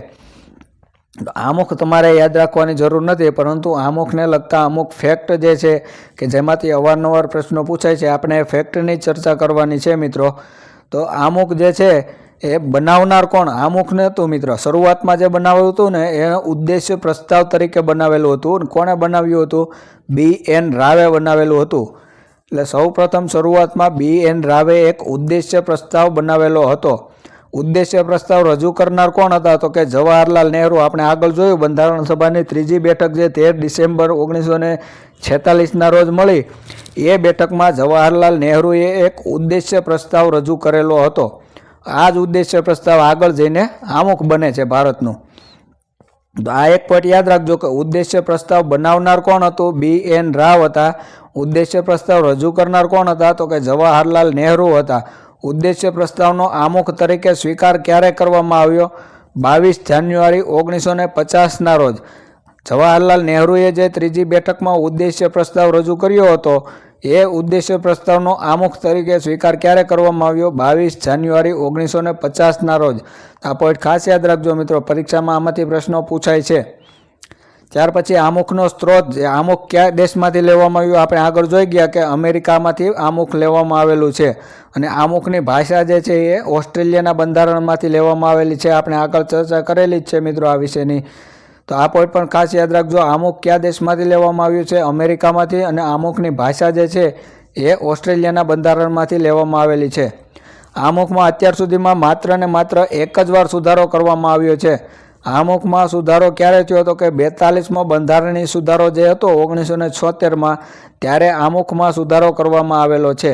આમુખ તમારે યાદ રાખવાની જરૂર નથી, પરંતુ આમુખને લગતા અમુક ફેક્ટ જે છે કે જેમાંથી અવારનવાર પ્રશ્નો પૂછાય છે, આપણે ફેક્ટની ચર્ચા કરવાની છે મિત્રો. તો આમુખ જે છે એ બનાવનાર કોણ? આમુખ નહોતું મિત્રો. શરૂઆતમાં જે બનાવ્યું હતું ને એ ઉદ્દેશ્ય પ્રસ્તાવ તરીકે બનાવેલું હતું. કોણે બનાવ્યું હતું? BN રાવે બનાવેલું હતું. એટલે સૌ પ્રથમ શરૂઆતમાં BN રાવે એક ઉદ્દેશ્ય પ્રસ્તાવ બનાવેલો હતો. ઉદ્દેશ્ય પ્રસ્તાવ રજૂ કરનાર કોણ હતા? તો કે જવાહરલાલ નહેરુ. આપણે આગળ જોયું બંધારણ સભાની ત્રીજી બેઠક જે 13 ડિસેમ્બર 1946ના રોજ મળી, એ બેઠકમાં જવાહરલાલ નહેરુએ એક ઉદ્દેશ્ય પ્રસ્તાવ રજૂ કરેલો હતો. આ જ ઉદ્દેશ્ય પ્રસ્તાવ આગળ જઈને આમુખ બને છે ભારતનું. તો આ એક પોઈન્ટ યાદ રાખજો કે ઉદ્દેશ્ય પ્રસ્તાવ બનાવનાર કોણ હતું? BN રાવ હતા. ઉદ્દેશ્ય પ્રસ્તાવ રજૂ કરનાર કોણ હતા? તો કે જવાહરલાલ નહેરુ હતા. ઉદ્દેશ્ય પ્રસ્તાવનો આમુખ તરીકે સ્વીકાર ક્યારે કરવામાં આવ્યો? 22 જાન્યુઆરી 1950ના રોજ. જવાહરલાલ નહેરુએ જે ત્રીજી બેઠકમાં ઉદ્દેશ્ય પ્રસ્તાવ રજૂ કર્યો હતો, એ ઉદ્દેશ્ય પ્રસ્તાવનો આમુખ તરીકે સ્વીકાર ક્યારે કરવામાં આવ્યો? 22 જાન્યુઆરી 1950ના રોજ. આ પોઈન્ટ ખાસ યાદ રાખજો મિત્રો, પરીક્ષામાં આમાંથી પ્રશ્નો પૂછાય છે. ત્યાર પછી આમુખનો સ્ત્રોત. આમુખ કયા દેશમાંથી લેવામાં આવ્યું? આપણે આગળ જોઈ ગયા કે અમેરિકામાંથી આમુખ લેવામાં આવેલું છે. અને આમુખની ભાષા જે છે એ ઓસ્ટ્રેલિયાના બંધારણમાંથી લેવામાં આવેલી છે. આપણે આગળ ચર્ચા કરેલી જ છે મિત્રો આ વિશેની. તો આ પોઈન્ટ પણ ખાસ યાદ રાખજો. આમુખ કયા દેશમાંથી લેવામાં આવ્યું છે? અમેરિકામાંથી. અને આમુખની ભાષા જે છે એ ઓસ્ટ્રેલિયાના બંધારણમાંથી લેવામાં આવેલી છે. આમુખમાં અત્યાર સુધીમાં માત્ર ને માત્ર એક જ વાર સુધારો કરવામાં આવ્યો છે. આમુખમાં સુધારો ક્યારે થયો? તો કે 42માં બંધારણીય સુધારો જે હતો 1976માં, ત્યારે આમુખમાં સુધારો કરવામાં આવેલો છે.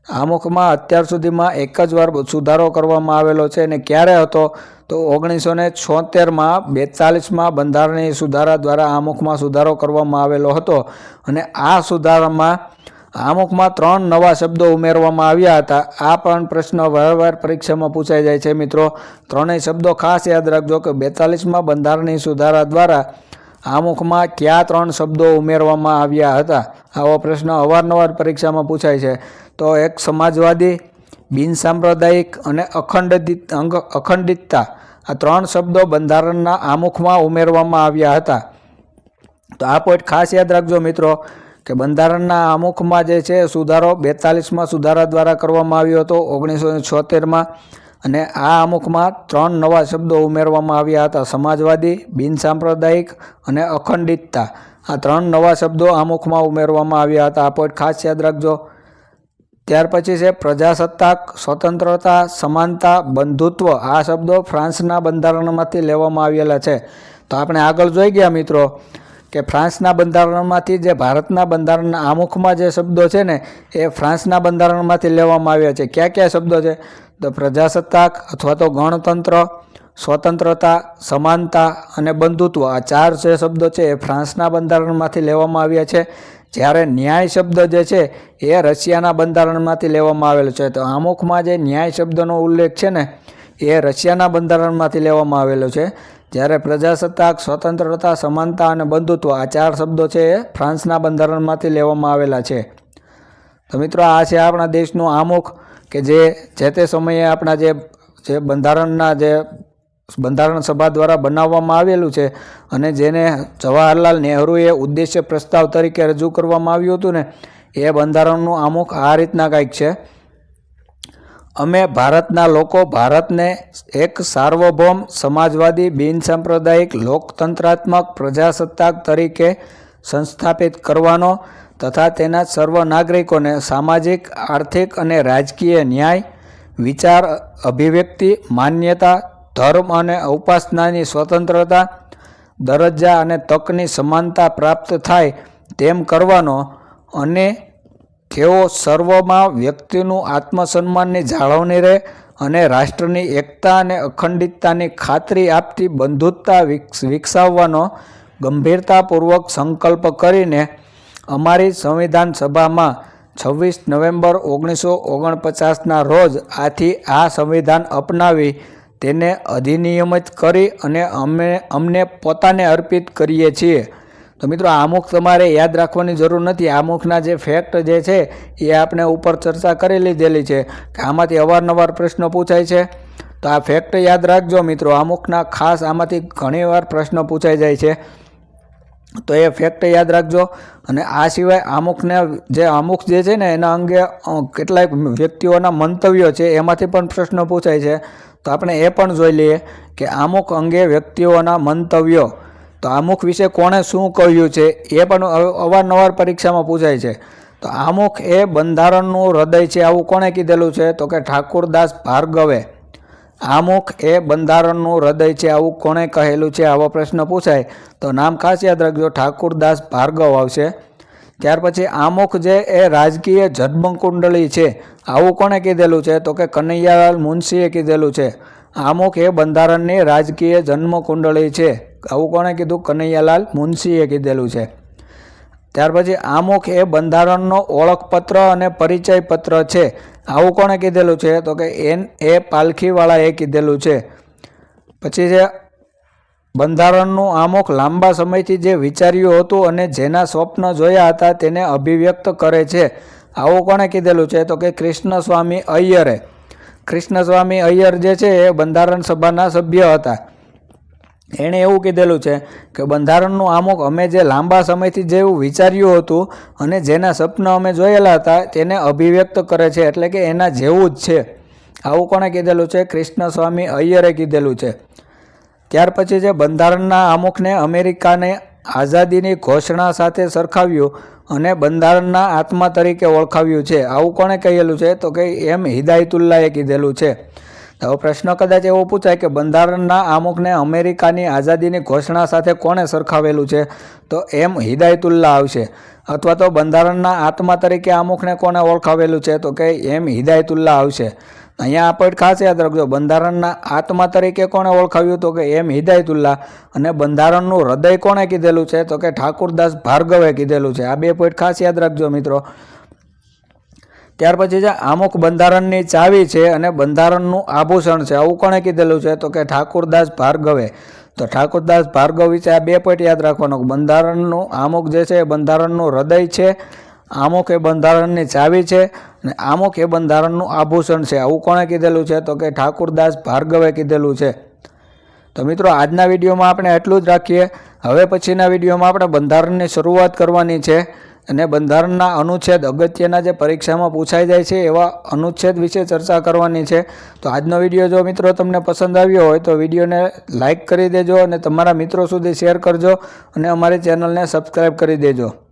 આમુખમાં અત્યાર સુધીમાં એક જ વાર સુધારો કરવામાં આવેલો છે, અને ક્યારે હતો? તો 1976માં 42માં બંધારણીય સુધારા દ્વારા આમુખમાં સુધારો કરવામાં આવેલો હતો. અને આ સુધારામાં આમુખમાં 3 નવા શબ્દો ઉમેરવામાં આવ્યા હતા. આ પણ પ્રશ્ન વારંવાર પરીક્ષામાં પૂછાઈ જાય છે મિત્રો. ત્રણેય શબ્દો ખાસ યાદ રાખજો કે 42માં બંધારણીય સુધારા દ્વારા આમુખમાં કયા 3 શબ્દો ઉમેરવામાં આવ્યા હતા. આવો પ્રશ્ન અવારનવાર પરીક્ષામાં પૂછાય છે. તો એક સમાજવાદી, બિનસાંપ્રદાયિક અને અખંડિતતા, આ 3 શબ્દો બંધારણના આમુખમાં ઉમેરવામાં આવ્યા હતા. તો આ પોઈન્ટ ખાસ યાદ રાખજો મિત્રો કે બંધારણના આમુખમાં જે છે સુધારો 42માં સુધારા દ્વારા કરવામાં આવ્યો હતો 1976માં, અને આ આમુખમાં 3 નવા શબ્દો ઉમેરવામાં આવ્યા હતા: સમાજવાદી, બિનસાંપ્રદાયિક અને અખંડિતતા. આ 3 નવા શબ્દો આમુખમાં ઉમેરવામાં આવ્યા હતા. આ પોઈન્ટ ખાસ યાદ રાખજો. ત્યાર પછી છે પ્રજાસત્તાક, સ્વતંત્રતા, સમાનતા, બંધુત્વ. આ શબ્દો ફ્રાન્સના બંધારણમાંથી લેવામાં આવેલા છે. તો આપણે આગળ જોઈ ગયા મિત્રો કે ફ્રાન્સના બંધારણમાંથી જે ભારતના બંધારણના આમુખમાં જે શબ્દો છે ને એ ફ્રાન્સના બંધારણમાંથી લેવામાં આવ્યા છે. કયા કયા શબ્દો છે? તો પ્રજાસત્તાક અથવા તો ગણતંત્ર, સ્વતંત્રતા, સમાનતા અને બંધુત્વ. આ 4 જે શબ્દો છે એ ફ્રાન્સના બંધારણમાંથી લેવામાં આવ્યા છે. જ્યારે ન્યાય શબ્દ જે છે એ રશિયાના બંધારણમાંથી લેવામાં આવેલો છે. તો આમુખમાં જે ન્યાય શબ્દનો ઉલ્લેખ છે ને એ રશિયાના બંધારણમાંથી લેવામાં આવેલો છે. જ્યારે પ્રજાસત્તાક, સ્વતંત્રતા, સમાનતા અને બંધુત્વ, આ 4 શબ્દો છે એ ફ્રાન્સના બંધારણમાંથી લેવામાં આવેલા છે. તો મિત્રો આ છે આપણા દેશનું આમુખ કે જે તે સમયે આપણા જે બંધારણ સભા દ્વારા બનાવવામાં આવેલું છે, અને જેને જવાહરલાલ નહેરુએ ઉદ્દેશ્ય પ્રસ્તાવ તરીકે રજૂ કરવામાં આવ્યું હતું ને એ બંધારણનું આમુખ આ રીતના કંઈક છે: અમે ભારતના લોકો ભારતને એક સાર્વભૌમ, સમાજવાદી, બિનસાંપ્રદાયિક, લોકતંત્રાત્મક પ્રજાસત્તાક તરીકે સંસ્થાપિત કરવાનો તથા તેના સર્વ નાગરિકોને સામાજિક, આર્થિક અને રાજકીય ન્યાય, વિચાર, અભિવ્યક્તિ, માન્યતા, ધર્મ અને ઉપાસનાની સ્વતંત્રતા, દરજ્જા અને તકની સમાનતા પ્રાપ્ત થાય તેમ કરવાનો, અને તેઓ સર્વમાં વ્યક્તિનું આત્મસન્માનની જાળવણી રહે અને રાષ્ટ્રની એકતા અને અખંડિતતાની ખાતરી આપતી બંધુત્તા વિકસાવવાનો ગંભીરતાપૂર્વક સંકલ્પ કરીને અમારી સંવિધાન સભામાં 26 નવેમ્બર 1949ના રોજ આથી આ સંવિધાન અપનાવી તેને અધિનિયમિત કરી અને અમને પોતાને અર્પિત કરીએ છીએ. તો મિત્રો આમુખ તમારે યાદ રાખવાની જરૂર નથી. આમુખના જે ફેક્ટ જે છે એ આપણે ઉપર ચર્ચા કરી લીધેલી છે કે આમાંથી અવારનવાર પ્રશ્નો પૂછાય છે. તો આ ફેક્ટ યાદ રાખજો મિત્રો. આમુખના ખાસ આમાંથી ઘણીવાર પ્રશ્નો પૂછાઈ જાય છે, તો એ ફેક્ટ યાદ રાખજો. અને આ સિવાય આમુખ જે છે ને એના અંગે કેટલાક વ્યક્તિઓના મંતવ્યો છે એમાંથી પણ પ્રશ્નો પૂછાય છે. તો આપણે એ પણ જોઈ લઈએ કે આમુખ અંગે વ્યક્તિઓના મંતવ્યો. તો આમુખ વિશે કોણે શું કહ્યું છે એ પણ અવારનવાર પરીક્ષામાં પૂછાય છે. તો આમુખ એ બંધારણનું હૃદય છે આવું કોણે કીધેલું છે? તો કે ઠાકુરદાસ ભાર્ગવે. આમુખ એ બંધારણનું હૃદય છે આવું કોણે કહેલું છે? આવો પ્રશ્ન પૂછાય તો નામ ખાસ યાદ રાખજો, ઠાકુરદાસ ભાર્ગવ આવશે. ત્યાર પછી આમુખ જે એ રાજકીય જન્મકુંડળી છે આવું કોણે કીધેલું છે? તો કે કનૈયાલાલ મુનશીએ કીધેલું છે. આમુખ એ બંધારણની રાજકીય જન્મકુંડળી છે આવું કોણે કીધું? કનૈયાલાલ મુનશીએ કીધેલું છે. ત્યાર પછી આમુખ એ બંધારણનો ઓળખપત્ર અને પરિચય પત્ર છે આવું કોણે કીધેલું છે? તો કે N.A. પાલખીવાળાએ કીધેલું છે. પછી છે બંધારણનું આમુખ લાંબા સમયથી જે વિચાર્યું હતું અને જેના સ્વપ્ન જોયા હતા તેને અભિવ્યક્ત કરે છે આવું કોણે કીધેલું છે? તો કે કૃષ્ણસ્વામી અય્યરે. કૃષ્ણસ્વામી અય્યર જે છે એ બંધારણ સભાના સભ્ય હતા. એણે એવું કીધેલું છે કે બંધારણનું આમુખ અમે જે લાંબા સમયથી જેવું વિચાર્યું હતું અને જેના સપના અમે જોયેલા હતા તેને અભિવ્યક્ત કરે છે, એટલે કે એના જેવું જ છે આવું કોણે કીધેલું છે? કૃષ્ણસ્વામી અય્યરે કીધેલું છે. ત્યાર પછી જે બંધારણના આમુખને અમેરિકાને આઝાદીની ઘોષણા સાથે સરખાવ્યું અને બંધારણના આત્મા તરીકે ઓળખાવ્યું છે આવું કોણે કહેલું છે? તો કે M. હિદાયતુલ્લાહે કીધેલું છે. હવે પ્રશ્ન કદાચ એવો પૂછાય કે બંધારણના આમુખને અમેરિકાની આઝાદીની ઘોષણા સાથે કોણે સરખાવેલું છે, તો એમ હિદાયતુલ્લાહ આવશે. અથવા તો બંધારણના આત્મા તરીકે આમુખને કોણે ઓળખાવેલું છે, તો કે એમ હિદાયતુલ્લાહ આવશે. અહીંયા આપણે ખાસ યાદ રાખજો, બંધારણના આત્મા તરીકે કોણે ઓળખાવ્યું, તો કે એમ હિદાયતુલ્લાહ. અને બંધારણનું હૃદય કોણે કીધેલું છે, તો કે ઠાકુરદાસ ભાર્ગવે કીધેલું છે. આ 2 પોઈન્ટ ખાસ યાદ રાખજો મિત્રો. ત્યાર પછી છે આમુખ બંધારણની ચાવી છે અને બંધારણનું આભૂષણ છે, આવું કોણે કીધેલું છે, તો કે ઠાકુરદાસ ભાર્ગવે. તો ઠાકુરદાસ ભાર્ગવ વિશે આ 2 પોઈન્ટ યાદ રાખવાનો. બંધારણનું આમુખ જે છે એ બંધારણનું હૃદય છે, આમુખ એ બંધારણની ચાવી છે અને આમુખ એ બંધારણનું આભૂષણ છે, આવું કોણે કીધેલું છે, તો કે ઠાકુરદાસ ભાર્ગવે કીધેલું છે. તો મિત્રો આજના વિડીયોમાં આપણે એટલું જ રાખીએ. હવે પછીના વિડીયોમાં આપણે બંધારણની શરૂઆત કરવાની છે અને બંધારણના અનુચ્છેદ, અગત્યના જે પરીક્ષામાં પૂછાઈ જાય છે એવા અનુચ્છેદ વિશે ચર્ચા કરવાની છે. તો આજનો વિડીયો જો મિત્રો તમને પસંદ આવ્યો હોય તો વિડીયોને લાઇક કરી દેજો અને તમારા મિત્રો સુધી શેર કરજો અને અમારી ચેનલને સબસ્ક્રાઈબ કરી દેજો.